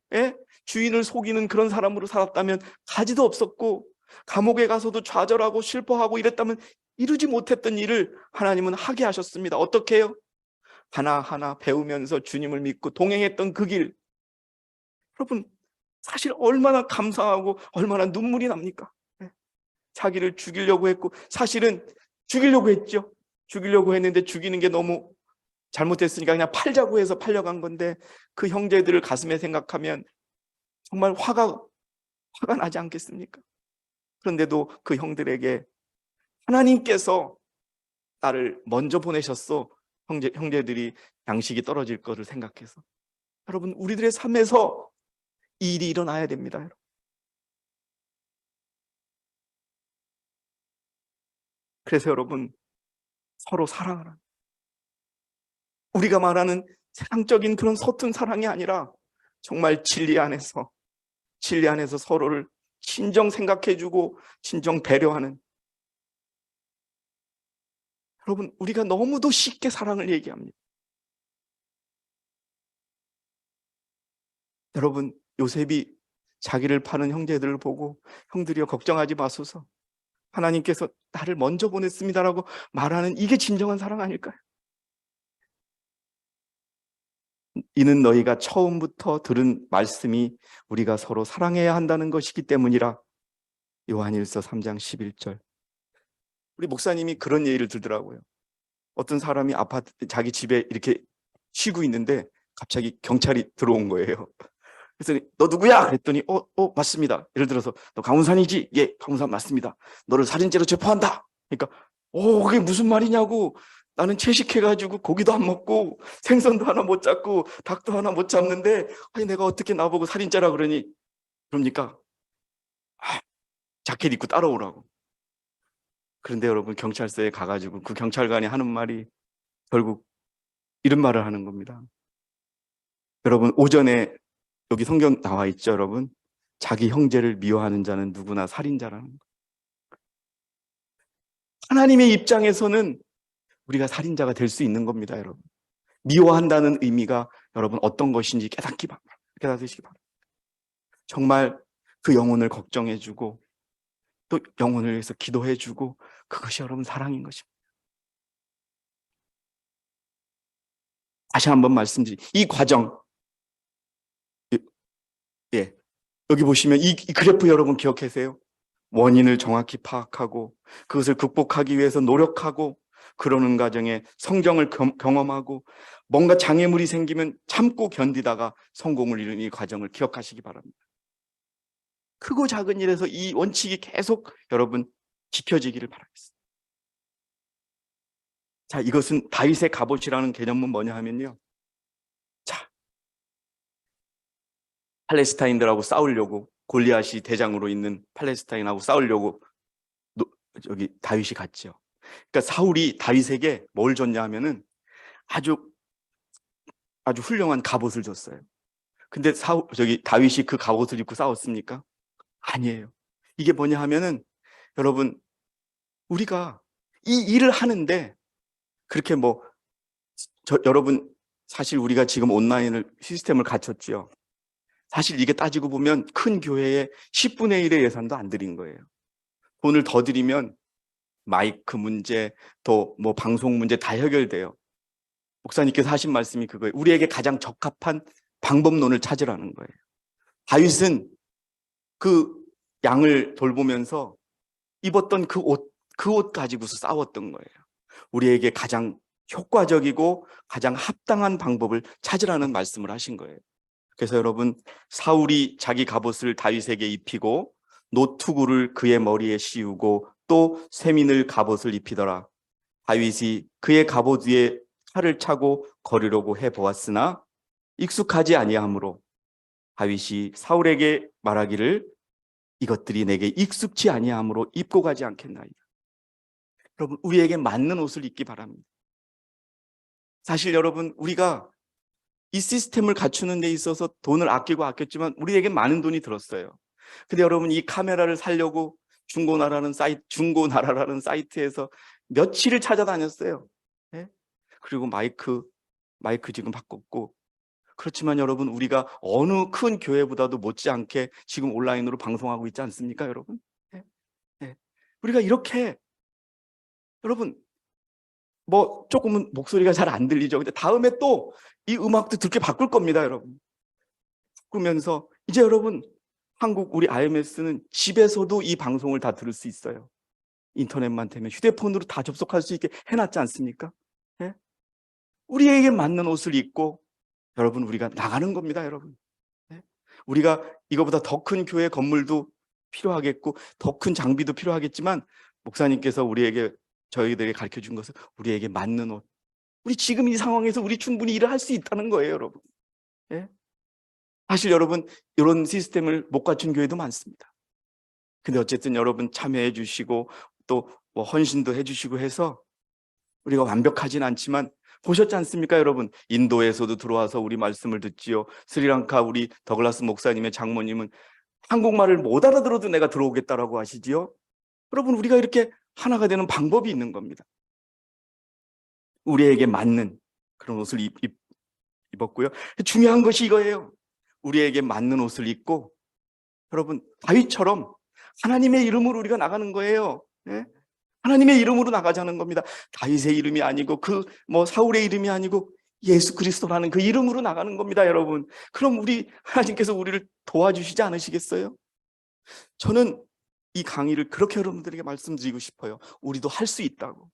주인을 속이는 그런 사람으로 살았다면 가지도 없었고, 감옥에 가서도 좌절하고 슬퍼하고 이랬다면 이루지 못했던 일을 하나님은 하게 하셨습니다. 어떻게 해요? 하나하나 배우면서 주님을 믿고 동행했던 그 길. 여러분, 사실 얼마나 감사하고 얼마나 눈물이 납니까? 자기를 죽이려고 했고, 사실은 죽이려고 했죠. 죽이려고 했는데 죽이는 게 너무 잘못했으니까 그냥 팔자고 해서 팔려간 건데, 그 형제들을 가슴에 생각하면 정말 화가 나지 않겠습니까? 그런데도 그 형들에게 하나님께서 나를 먼저 보내셨어. 형제들이 양식이 떨어질 것을 생각해서. 여러분, 우리들의 삶에서 이 일이 일어나야 됩니다. 여러분. 그래서 여러분, 서로 사랑하라. 우리가 말하는 세상적인 그런 서툰 사랑이 아니라 정말 진리 안에서 서로를 진정 생각해주고 진정 배려하는. 여러분, 우리가 너무도 쉽게 사랑을 얘기합니다. 여러분, 요셉이 자기를 파는 형제들을 보고, 형들이여 걱정하지 마소서, 하나님께서 나를 먼저 보냈습니다라고 말하는, 이게 진정한 사랑 아닐까요? 이는 너희가 처음부터 들은 말씀이 우리가 서로 사랑해야 한다는 것이기 때문이라. 요한일서 3장 11절. 우리 목사님이 그런 예를 들더라고요. 어떤 사람이 아파트 자기 집에 이렇게 쉬고 있는데 갑자기 경찰이 들어온 거예요. 그래서 너 누구야? 그랬더니 맞습니다. 예를 들어서 너 강훈산이지? 예, 강훈산 맞습니다. 너를 살인죄로 체포한다. 그러니까 그게 무슨 말이냐고. 나는 채식해가지고 고기도 안 먹고 생선도 하나 못 잡고 닭도 하나 못 잡는데 아니 내가 어떻게 나보고 살인죄라 그러니 그럽니까? 자켓 입고 따라오라고. 그런데 여러분 경찰서에 가가지고 그 경찰관이 하는 말이 결국 이런 말을 하는 겁니다. 여러분 오전에 여기 성경 나와 있죠, 여러분. 자기 형제를 미워하는 자는 누구나 살인자라는 거. 하나님의 입장에서는 우리가 살인자가 될 수 있는 겁니다, 여러분. 미워한다는 의미가 여러분 어떤 것인지 깨닫시기 바랍니다. 정말 그 영혼을 걱정해주고 또 영혼을 위해서 기도해주고 그것이 여러분 사랑인 것입니다. 다시 한번 말씀드립니다. 이 과정, 예, 여기 보시면 이 그래프 여러분 기억하세요? 원인을 정확히 파악하고 그것을 극복하기 위해서 노력하고 그러는 과정에 성경을 경험하고 뭔가 장애물이 생기면 참고 견디다가 성공을 이루는 이 과정을 기억하시기 바랍니다. 크고 작은 일에서 이 원칙이 계속 여러분 지켜지기를 바라겠습니다. 자, 이것은 다윗의 갑옷이라는 개념은 뭐냐 하면요. 자, 팔레스타인들하고 싸우려고 골리앗이 대장으로 있는 팔레스타인하고 싸우려고 여기 다윗이 갔죠. 그러니까 사울이 다윗에게 뭘 줬냐 하면은 아주 훌륭한 갑옷을 줬어요. 근데 다윗이 그 갑옷을 입고 싸웠습니까? 아니에요. 이게 뭐냐 하면은 여러분 우리가 이 일을 하는데 그렇게 여러분 사실 우리가 지금 온라인을 시스템을 갖췄죠. 사실 이게 따지고 보면 큰 교회의 10분의 1의 예산도 안 들인 거예요. 돈을 더 들이면 마이크 문제, 또 방송 문제 다 해결돼요. 목사님께서 하신 말씀이 그거예요. 우리에게 가장 적합한 방법론을 찾으라는 거예요. 다윗은 그 양을 돌보면서 입었던 그 옷 가지고서 싸웠던 거예요. 우리에게 가장 효과적이고 가장 합당한 방법을 찾으라는 말씀을 하신 거예요. 그래서 여러분 사울이 자기 갑옷을 다윗에게 입히고 노투구를 그의 머리에 씌우고 또 쇠민을 갑옷을 입히더라. 다윗이 그의 갑옷 위에 칼을 차고 거르려고 해보았으나 익숙하지 아니하므로 다윗이 사울에게 말하기를 이것들이 내게 익숙치 아니하므로 입고 가지 않겠나이다. 여러분 우리에게 맞는 옷을 입기 바랍니다. 사실 여러분 우리가 이 시스템을 갖추는 데 있어서 돈을 아꼈지만 우리에게 많은 돈이 들었어요. 근데 여러분 이 카메라를 사려고 중고나라라는 사이트에서 며칠을 찾아다녔어요. 네? 그리고 마이크 지금 바꿨고 그렇지만 여러분 우리가 어느 큰 교회보다도 못지않게 지금 온라인으로 방송하고 있지 않습니까, 여러분? 네? 네. 우리가 이렇게 여러분 조금은 목소리가 잘 안 들리죠. 근데 다음에 또 이 음악도 듣게 바꿀 겁니다, 여러분. 바꾸면서 이제 여러분 한국 우리 IMS는 집에서도 이 방송을 다 들을 수 있어요. 인터넷만 되면 휴대폰으로 다 접속할 수 있게 해놨지 않습니까? 네? 우리에게 맞는 옷을 입고 여러분 우리가 나가는 겁니다, 여러분. 네? 우리가 이거보다 더 큰 교회 건물도 필요하겠고 더 큰 장비도 필요하겠지만 목사님께서 저희들에게 가르쳐준 것은 우리에게 맞는 옷. 우리 지금 이 상황에서 우리 충분히 일을 할 수 있다는 거예요, 여러분. 네? 사실 여러분 이런 시스템을 못 갖춘 교회도 많습니다. 근데 어쨌든 여러분 참여해 주시고 또 헌신도 해 주시고 해서 우리가 완벽하진 않지만 보셨지 않습니까, 여러분? 인도에서도 들어와서 우리 말씀을 듣지요. 스리랑카 우리 더글라스 목사님의 장모님은 한국말을 못 알아들어도 내가 들어오겠다라고 하시지요. 여러분 우리가 이렇게 하나가 되는 방법이 있는 겁니다. 우리에게 맞는 그런 옷을 입었고요. 중요한 것이 이거예요. 우리에게 맞는 옷을 입고 여러분 다윗처럼 하나님의 이름으로 우리가 나가는 거예요. 네? 하나님의 이름으로 나가자는 겁니다. 다윗의 이름이 아니고 사울의 이름이 아니고 예수 그리스도라는 그 이름으로 나가는 겁니다, 여러분. 그럼 하나님께서 우리를 도와주시지 않으시겠어요? 저는 이 강의를 그렇게 여러분들에게 말씀드리고 싶어요. 우리도 할 수 있다고.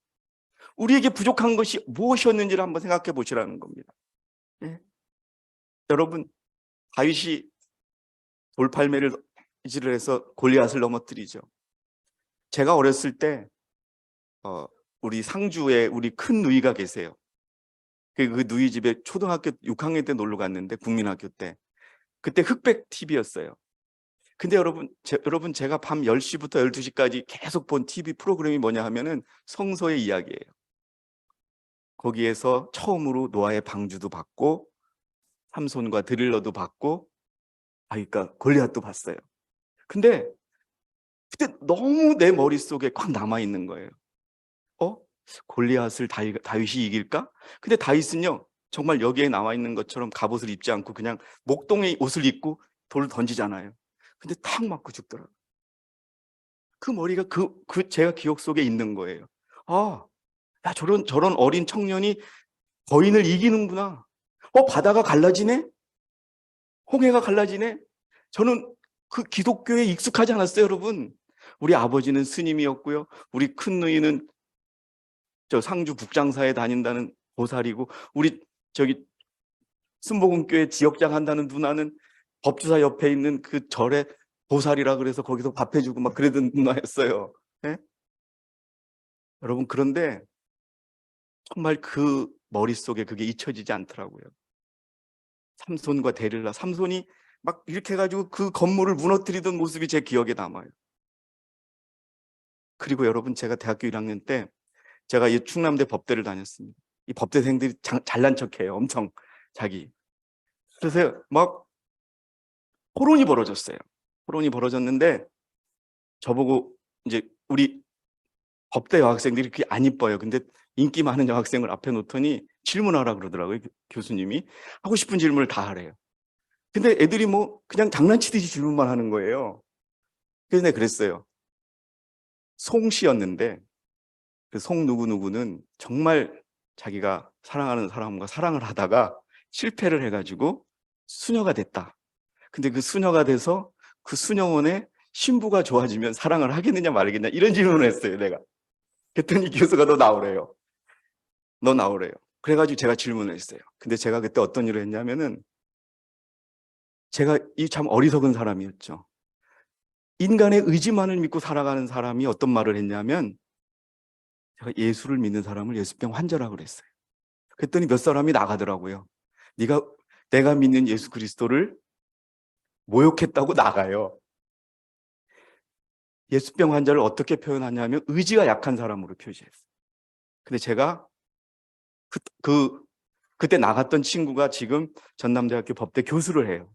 우리에게 부족한 것이 무엇이었는지를 한번 생각해 보시라는 겁니다. 예? 여러분, 다윗이 돌팔매를 이지를 해서 골리앗을 넘어뜨리죠. 제가 어렸을 때 우리 상주에 우리 큰 누이가 계세요. 그 누이 집에 초등학교 6학년 때 놀러 갔는데, 국민학교 때. 그때 흑백 TV였어요. 근데 여러분 제가 밤 10시부터 12시까지 계속 본 TV 프로그램이 뭐냐 하면은 성서의 이야기예요. 거기에서 처음으로 노아의 방주도 봤고, 삼손과 드릴러도 봤고, 그러니까 골리앗도 봤어요. 근데 그때 너무 내 머릿속에 꽉 남아있는 거예요. 골리앗을 다윗이 이길까? 근데 다윗은요, 정말 여기에 나와 있는 것처럼 갑옷을 입지 않고 그냥 목동의 옷을 입고 돌을 던지잖아요. 근데 탁 맞고 죽더라고요. 그 머리가 제가 기억 속에 있는 거예요. 야, 저런 어린 청년이 거인을 이기는구나. 바다가 갈라지네? 홍해가 갈라지네? 저는 그 기독교에 익숙하지 않았어요, 여러분. 우리 아버지는 스님이었고요. 우리 큰 누이는 저 상주 북장사에 다닌다는 보살이고, 우리 저기 순복음교회 지역장 한다는 누나는 법주사 옆에 있는 그 절에 보살이라 그래서 거기서 밥 해주고 막 그러던 누나였어요. 예? 여러분, 그런데 정말 그 머릿속에 그게 잊혀지지 않더라고요. 삼손과 데릴라, 삼손이 막 이렇게 해가지고 그 건물을 무너뜨리던 모습이 제 기억에 남아요. 그리고 여러분, 제가 대학교 1학년 때 제가 이 충남대 법대를 다녔습니다. 이 법대생들이 잘난 척해요. 엄청 자기. 그래서 막 토론이 벌어졌어요. 토론이 벌어졌는데 저보고 이제 우리 법대 여학생들이 그게 안 이뻐요. 근데 인기 많은 여학생을 앞에 놓더니 질문하라 그러더라고요. 교수님이. 하고 싶은 질문을 다 하래요. 근데 애들이 뭐 그냥 장난치듯이 질문만 하는 거예요. 그래서 내가 그랬어요. 송씨였는데 그 송 누구누구는 정말 자기가 사랑하는 사람과 사랑을 하다가 실패를 해가지고 수녀가 됐다. 근데 그 수녀가 돼서 그 수녀원에 신부가 좋아지면 사랑을 하겠느냐 말겠냐 이런 질문을 했어요, 내가. 그랬더니 교수가 너 나오래요. 너 나오래요. 그래가지고 제가 질문을 했어요. 근데 제가 그때 어떤 일을 했냐면은, 제가 이 참 어리석은 사람이었죠. 인간의 의지만을 믿고 살아가는 사람이 어떤 말을 했냐면, 제가 예수를 믿는 사람을 예수병 환자라고 그랬어요. 그랬더니 몇 사람이 나가더라고요. 내가 믿는 예수 그리스도를 모욕했다고 나가요. 예수병 환자를 어떻게 표현하냐면 의지가 약한 사람으로 표시했어요. 근데 제가 그때 나갔던 친구가 지금 전남대학교 법대 교수를 해요.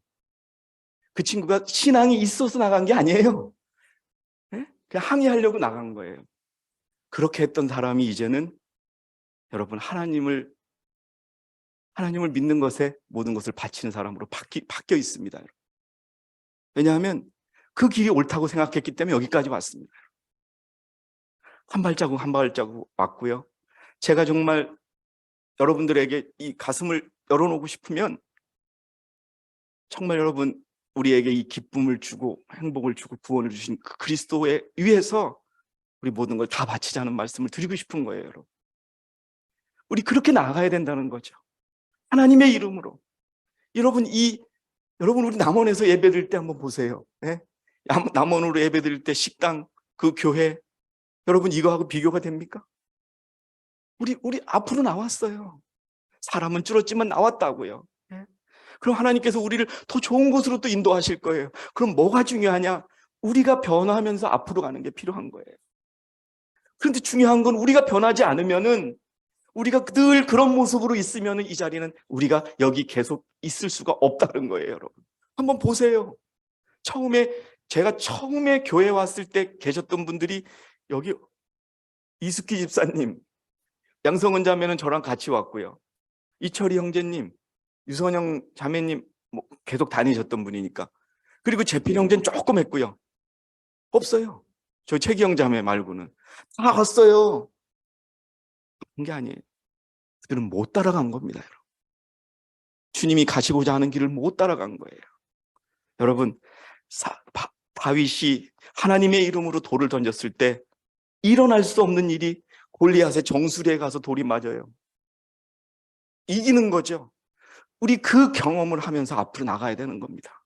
그 친구가 신앙이 있어서 나간 게 아니에요. 네? 그냥 항의하려고 나간 거예요. 그렇게 했던 사람이 이제는 여러분 하나님을 믿는 것에 모든 것을 바치는 사람으로 바뀌어 있습니다. 왜냐하면 그 길이 옳다고 생각했기 때문에 여기까지 왔습니다. 한 발자국 한 발자국 왔고요. 제가 정말 여러분들에게 이 가슴을 열어놓고 싶으면, 정말 여러분, 우리에게 이 기쁨을 주고 행복을 주고 구원을 주신 그 그리스도에 위해서 우리 모든 걸 다 바치자는 말씀을 드리고 싶은 거예요, 여러분. 우리 그렇게 나아가야 된다는 거죠. 하나님의 이름으로. 여러분, 우리 남원에서 예배드릴 때 한번 보세요. 네? 남원으로 예배드릴 때 식당, 그 교회, 여러분 이거하고 비교가 됩니까? 우리 앞으로 나왔어요. 사람은 줄었지만 나왔다고요. 네? 그럼 하나님께서 우리를 더 좋은 곳으로 또 인도하실 거예요. 그럼 뭐가 중요하냐? 우리가 변화하면서 앞으로 가는 게 필요한 거예요. 그런데 중요한 건 우리가 변하지 않으면은, 우리가 늘 그런 모습으로 있으면은 이 자리는 우리가 여기 계속 있을 수가 없다는 거예요, 여러분. 한번 보세요. 제가 처음에 교회 왔을 때 계셨던 분들이 여기 이숙희 집사님, 양성은 자매는 저랑 같이 왔고요. 이철이 형제님, 유선영 자매님 뭐 계속 다니셨던 분이니까. 그리고 재필 형제는 조금 했고요. 없어요. 저 최기영 자매 말고는. 다 갔어요. 그런 게 아니에요. 그들은 못 따라간 겁니다, 여러분. 주님이 가시고자 하는 길을 못 따라간 거예요. 여러분, 다윗이 하나님의 이름으로 돌을 던졌을 때 일어날 수 없는 일이 골리앗의 정수리에 가서 돌이 맞아요. 이기는 거죠. 우리 그 경험을 하면서 앞으로 나가야 되는 겁니다.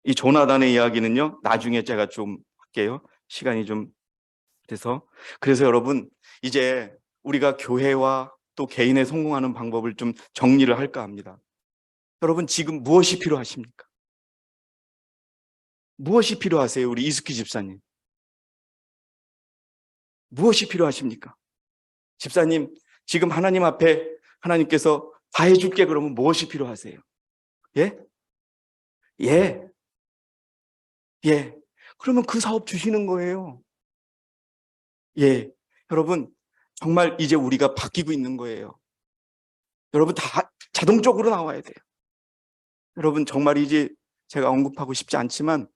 이 조나단의 이야기는요, 나중에 제가 좀 할게요. 시간이 좀 돼서. 그래서 여러분, 이제 우리가 교회와 또 개인의 성공하는 방법을 좀 정리를 할까 합니다. 여러분, 지금 무엇이 필요하십니까? 무엇이 필요하세요? 우리 이숙희 집사님. 무엇이 필요하십니까? 집사님, 지금 하나님 앞에 하나님께서 다 해줄게 그러면 무엇이 필요하세요? 예? 예. 예. 그러면 그 사업 주시는 거예요. 예. 여러분, 정말 이제 우리가 바뀌고 있는 거예요. 여러분, 다 자동적으로 나와야 돼요. 여러분, 정말 이제 제가 언급하고 싶지 않지만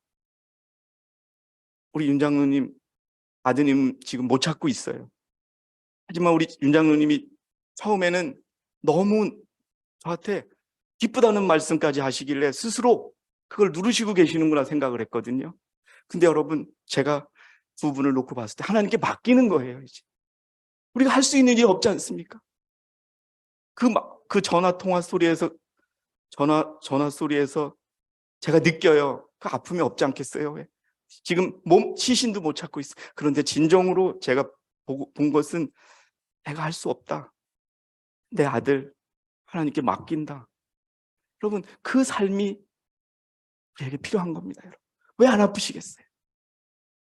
우리 윤 장로님 아드님 지금 못 찾고 있어요. 하지만 우리 윤 장로님이 처음에는 너무 저한테 기쁘다는 말씀까지 하시길래 스스로 그걸 누르시고 계시는구나 생각을 했거든요. 근데 여러분, 제가 두 분을 놓고 봤을 때 하나님께 맡기는 거예요. 이제 우리가 할 수 있는 일이 없지 않습니까? 그 전화 통화 소리에서 전화 소리에서 제가 느껴요. 그 아픔이 없지 않겠어요? 왜? 지금 몸 시신도 못 찾고 있어. 그런데 진정으로 제가 본 것은 내가 할 수 없다. 내 아들 하나님께 맡긴다. 여러분, 그 삶이 우리에게 필요한 겁니다. 여러분, 왜 안 아프시겠어요?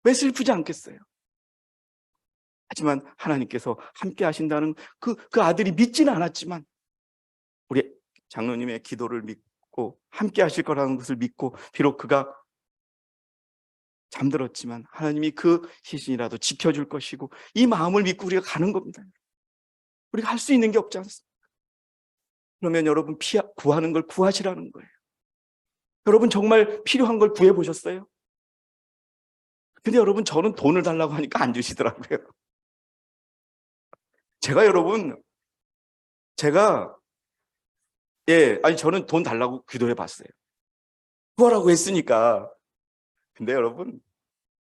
왜 슬프지 않겠어요? 하지만 하나님께서 함께 하신다는 그 아들이 믿지는 않았지만 우리 장로님의 기도를 믿고 함께 하실 거라는 것을 믿고 비록 그가 잠들었지만 하나님이 그 시신이라도 지켜줄 것이고 이 마음을 믿고 우리가 가는 겁니다. 우리가 할 수 있는 게 없지 않습니까? 그러면 여러분 구하는 걸 구하시라는 거예요. 여러분 정말 필요한 걸 구해보셨어요? 근데 여러분 저는 돈을 달라고 하니까 안 주시더라고요. 제가 저는 돈 달라고 기도해 봤어요. 구하라고 했으니까. 근데 여러분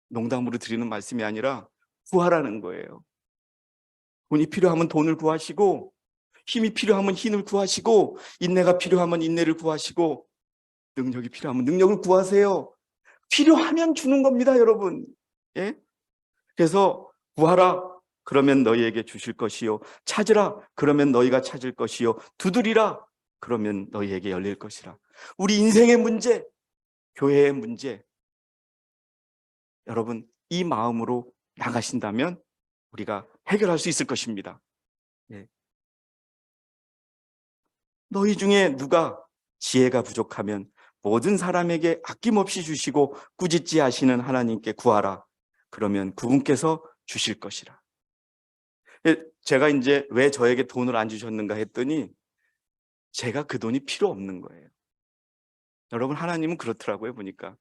농담으로 드리는 말씀이 아니라 구하라는 거예요. 돈이 필요하면 돈을 구하시고 힘이 필요하면 힘을 구하시고 인내가 필요하면 인내를 구하시고 능력이 필요하면 능력을 구하세요. 필요하면 주는 겁니다, 여러분. 예? 그래서 구하라 그러면 너희에게 주실 것이요 찾으라 그러면 너희가 찾을 것이요 두드리라 그러면 너희에게 열릴 것이라. 우리 인생의 문제, 교회의 문제, 여러분 이 마음으로 나가신다면 우리가 해결할 수 있을 것입니다. 예. 너희 중에 누가 지혜가 부족하면 모든 사람에게 아낌없이 주시고 꾸짖지 하시는 하나님께 구하라. 그러면 그분께서 주실 것이라. 제가 이제 왜 저에게 돈을 안 주셨는가 했더니 제가 그 돈이 필요 없는 거예요. 여러분 하나님은 그렇더라고요. 보니까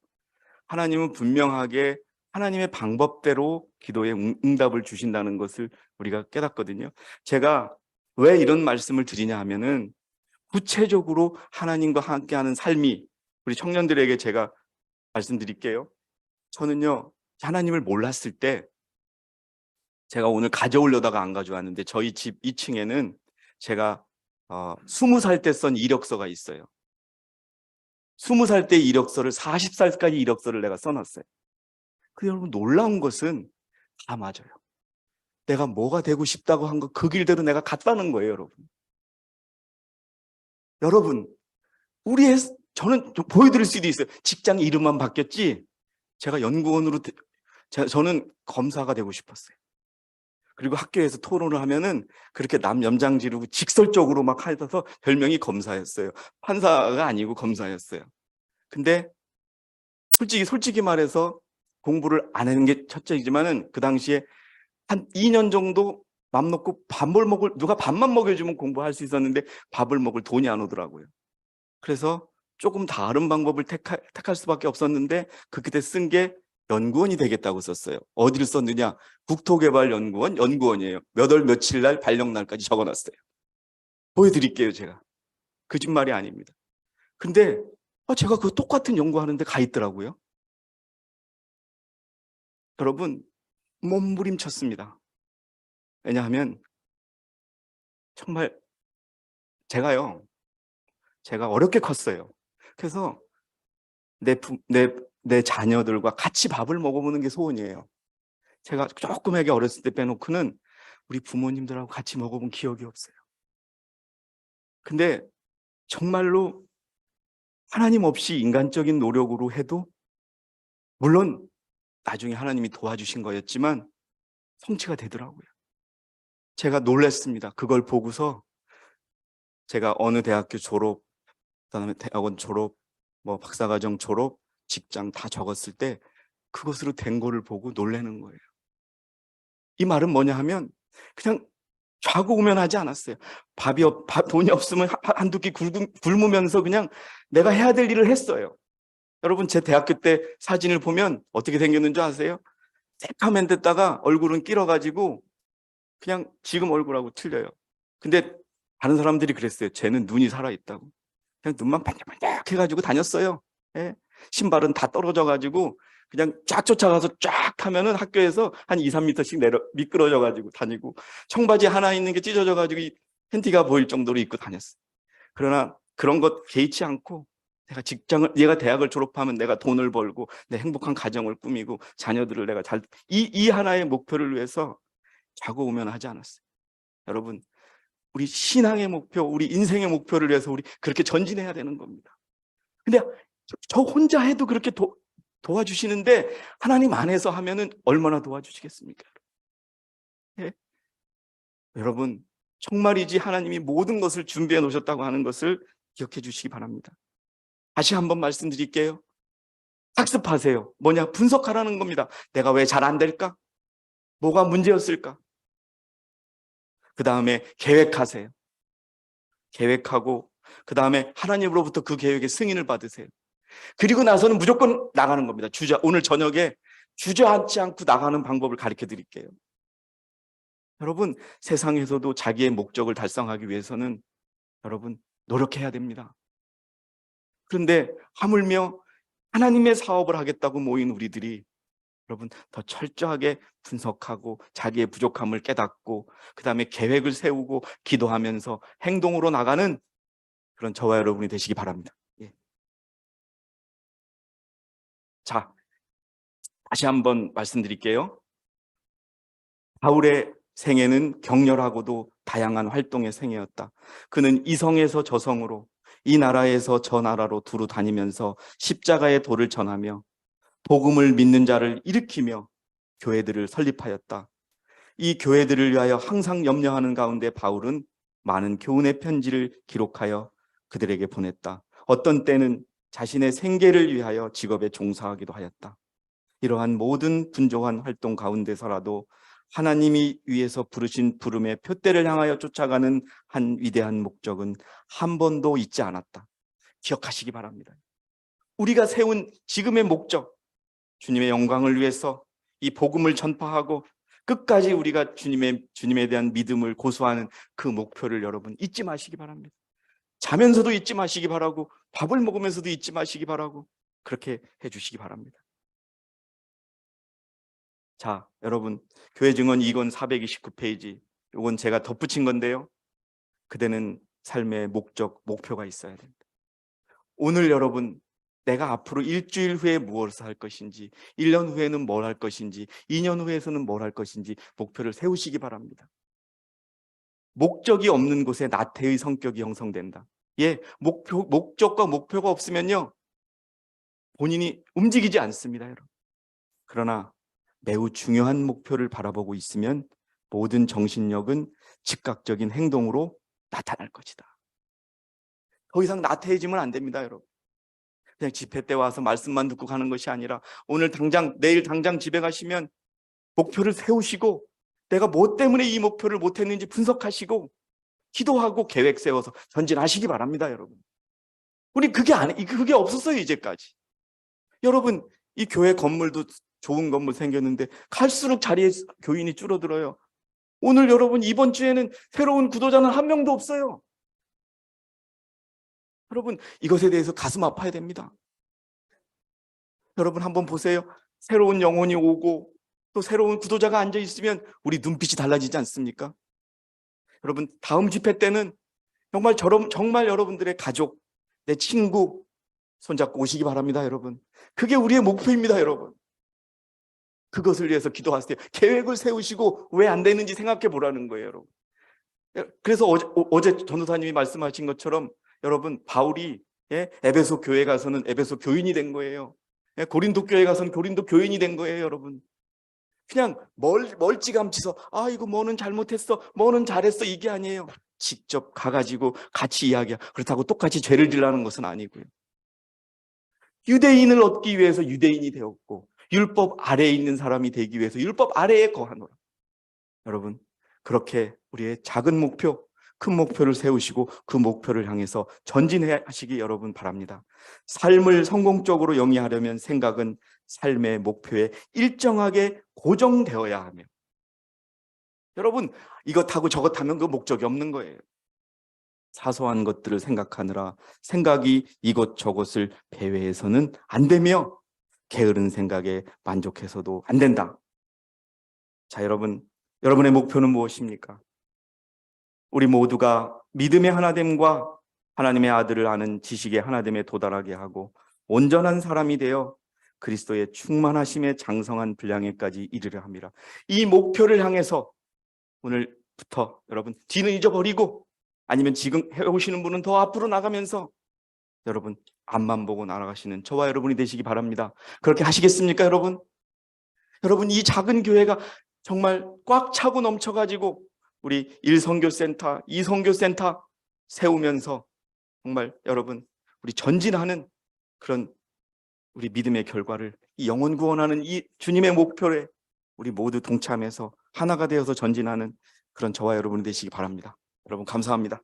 하나님은 분명하게 하나님의 방법대로 기도에 응답을 주신다는 것을 우리가 깨닫거든요. 제가 왜 이런 말씀을 드리냐 하면은 구체적으로 하나님과 함께하는 삶이 우리 청년들에게 제가 말씀드릴게요. 저는요 하나님을 몰랐을 때 제가 오늘 가져오려다가 안 가져왔는데 저희 집 2층에는 제가 20살 때 쓴 이력서가 있어요. 20살 때 이력서를 40살까지 이력서를 내가 써놨어요. 근데 여러분 놀라운 것은 다 맞아요. 내가 뭐가 되고 싶다고 한 거 그 길대로 내가 갔다는 거예요, 여러분. 여러분, 저는 좀 보여드릴 수도 있어요. 직장 이름만 바뀌었지. 제가 연구원으로 저는 검사가 되고 싶었어요. 그리고 학교에서 토론을 하면은 그렇게 남 염장 지르고 직설적으로 막 하셔서 별명이 검사였어요. 판사가 아니고 검사였어요. 근데 솔직히 말해서 공부를 안 하는 게 첫째이지만은 그 당시에 한 2년 정도 맘 놓고 누가 밥만 먹여주면 공부할 수 있었는데 밥을 먹을 돈이 안 오더라고요. 그래서 조금 다른 방법을 택할 수밖에 없었는데 그때 쓴 게 연구원이 되겠다고 썼어요. 어디를 썼느냐? 국토개발연구원 연구원이에요. 몇 월 며칠 날 발령날까지 적어놨어요. 보여드릴게요, 제가. 거짓말이 아닙니다. 근데 제가 그 똑같은 연구하는데 가 있더라고요. 여러분, 몸부림쳤습니다. 왜냐하면 정말 제가 어렵게 컸어요. 그래서 내 자녀들과 같이 밥을 먹어보는 게 소원이에요. 제가 조그맣게 어렸을 때 빼놓고는 우리 부모님들하고 같이 먹어본 기억이 없어요. 근데 정말로 하나님 없이 인간적인 노력으로 해도, 물론 나중에 하나님이 도와주신 거였지만 성취가 되더라고요. 제가 놀랐습니다. 그걸 보고서 제가 어느 대학교 졸업, 그다음에 대학원 졸업, 뭐 박사과정 졸업, 직장 다 적었을 때 그것으로 된 거를 보고 놀라는 거예요. 이 말은 뭐냐 하면 그냥 좌고우면하지 않았어요. 돈이 없으면 한두 끼 굶으면서 그냥 내가 해야 될 일을 했어요. 여러분, 제 대학교 때 사진을 보면 어떻게 생겼는 줄 아세요? 새카만 됐다가 얼굴은 길어가지고 그냥 지금 얼굴하고 틀려요. 근데 다른 사람들이 그랬어요. 쟤는 눈이 살아있다고. 그냥 눈만 반짝반짝 해가지고 다녔어요. 예? 신발은 다 떨어져가지고 그냥 쫙 쫓아가서 쫙 타면은 학교에서 한 2, 3m씩 미끄러져가지고 다니고, 청바지 하나 있는 게 찢어져가지고 이 팬티가 보일 정도로 입고 다녔어요. 그러나 그런 것 개의치 않고 얘가 대학을 졸업하면 내가 돈을 벌고 내 행복한 가정을 꾸미고 자녀들을 내가 이 하나의 목표를 위해서 좌고우면하지 않았어요. 여러분, 우리 신앙의 목표, 우리 인생의 목표를 위해서 우리 그렇게 전진해야 되는 겁니다. 근데 저 혼자 해도 그렇게 도와주시는데 하나님 안에서 하면은 얼마나 도와주시겠습니까? 예? 여러분, 정말이지 하나님이 모든 것을 준비해 놓으셨다고 하는 것을 기억해 주시기 바랍니다. 다시 한번 말씀드릴게요. 학습하세요. 뭐냐? 분석하라는 겁니다. 내가 왜 잘 안 될까? 뭐가 문제였을까? 그 다음에 계획하세요. 계획하고 그 다음에 하나님으로부터 그 계획의 승인을 받으세요. 그리고 나서는 무조건 나가는 겁니다. 오늘 저녁에 주저앉지 않고 나가는 방법을 가르쳐 드릴게요. 여러분, 세상에서도 자기의 목적을 달성하기 위해서는 여러분 노력해야 됩니다. 그런데 하물며 하나님의 사업을 하겠다고 모인 우리들이 여러분 더 철저하게 분석하고 자기의 부족함을 깨닫고 그 다음에 계획을 세우고 기도하면서 행동으로 나가는 그런 저와 여러분이 되시기 바랍니다. 예. 자, 다시 한번 말씀드릴게요. 바울의 생애는 격렬하고도 다양한 활동의 생애였다. 그는 이성에서 저성으로, 이 나라에서 저 나라로 두루 다니면서 십자가의 도를 전하며 복음을 믿는 자를 일으키며 교회들을 설립하였다. 이 교회들을 위하여 항상 염려하는 가운데 바울은 많은 교훈의 편지를 기록하여 그들에게 보냈다. 어떤 때는 자신의 생계를 위하여 직업에 종사하기도 하였다. 이러한 모든 분주한 활동 가운데서라도 하나님이 위에서 부르신 부름의 표대를 향하여 쫓아가는 한 위대한 목적은 한 번도 잊지 않았다. 기억하시기 바랍니다. 우리가 세운 지금의 목적, 주님의 영광을 위해서 이 복음을 전파하고 끝까지 우리가 주님에 대한 믿음을 고수하는 그 목표를 여러분 잊지 마시기 바랍니다. 자면서도 잊지 마시기 바라고, 밥을 먹으면서도 잊지 마시기 바라고, 그렇게 해주시기 바랍니다. 자, 여러분, 교회 증언 2권 429페이지, 이건 제가 덧붙인 건데요. 그대는 삶의 목표가 있어야 됩니다. 오늘 여러분, 내가 앞으로 일주일 후에 무엇을 할 것인지, 1년 후에는 뭘 할 것인지, 2년 후에서는 뭘 할 것인지 목표를 세우시기 바랍니다. 목적이 없는 곳에 나태의 성격이 형성된다. 예, 목적과 목표가 없으면요, 본인이 움직이지 않습니다, 여러분. 그러나 매우 중요한 목표를 바라보고 있으면 모든 정신력은 즉각적인 행동으로 나타날 것이다. 더 이상 나태해지면 안 됩니다, 여러분. 그냥 집회 때 와서 말씀만 듣고 가는 것이 아니라 내일 당장 집에 가시면 목표를 세우시고 내가 뭐 때문에 이 목표를 못했는지 분석하시고 기도하고 계획 세워서 전진하시기 바랍니다, 여러분. 우리 그게 없었어요, 이제까지. 여러분, 이 교회 건물도 좋은 건물 생겼는데 갈수록 자리에 교인이 줄어들어요. 오늘 여러분 이번 주에는 새로운 구도자는 한 명도 없어요. 여러분, 이것에 대해서 가슴 아파야 됩니다. 여러분 한번 보세요. 새로운 영혼이 오고 또 새로운 구도자가 앉아 있으면 우리 눈빛이 달라지지 않습니까? 여러분, 다음 집회 때는 정말 여러분들의 가족, 내 친구 손잡고 오시기 바랍니다, 여러분. 그게 우리의 목표입니다, 여러분. 그것을 위해서 기도하세요. 계획을 세우시고 왜 안 되는지 생각해 보라는 거예요, 여러분. 그래서 어제 전도사님이 말씀하신 것처럼 여러분, 바울이 에베소 교회 가서는 에베소 교인이 된 거예요. 고린도 교회 가서는 고린도 교인이 된 거예요, 여러분. 그냥 멀찌감치서 이거 뭐는 잘못했어, 뭐는 잘했어, 이게 아니에요. 직접 가가지고 같이 이야기하고, 그렇다고 똑같이 죄를 지라는 것은 아니고요. 유대인을 얻기 위해서 유대인이 되었고, 율법 아래에 있는 사람이 되기 위해서 율법 아래에 거하노라. 여러분, 그렇게 우리의 작은 목표, 큰 목표를 세우시고 그 목표를 향해서 전진하시기 여러분 바랍니다. 삶을 성공적으로 영위하려면 생각은 삶의 목표에 일정하게 고정되어야 하며, 여러분, 이것하고 저것하면 그 목적이 없는 거예요. 사소한 것들을 생각하느라 생각이 이것저것을 배회해서는 안 되며, 게으른 생각에 만족해서도 안 된다. 자, 여러분의 목표는 무엇입니까? 우리 모두가 믿음의 하나됨과 하나님의 아들을 아는 지식의 하나됨에 도달하게 하고 온전한 사람이 되어 그리스도의 충만하심에 장성한 분량에까지 이르려 함이라. 이 목표를 향해서 오늘부터 여러분 뒤는 잊어버리고, 아니면 지금 해오시는 분은 더 앞으로 나가면서 여러분 앞만 보고 날아가시는 저와 여러분이 되시기 바랍니다. 그렇게 하시겠습니까, 여러분? 여러분, 이 작은 교회가 정말 꽉 차고 넘쳐가지고 우리 1선교센터, 2선교센터 세우면서 정말 여러분 우리 전진하는 그런 우리 믿음의 결과를, 이 영혼 구원하는 이 주님의 목표에 우리 모두 동참해서 하나가 되어서 전진하는 그런 저와 여러분이 되시기 바랍니다. 여러분 감사합니다.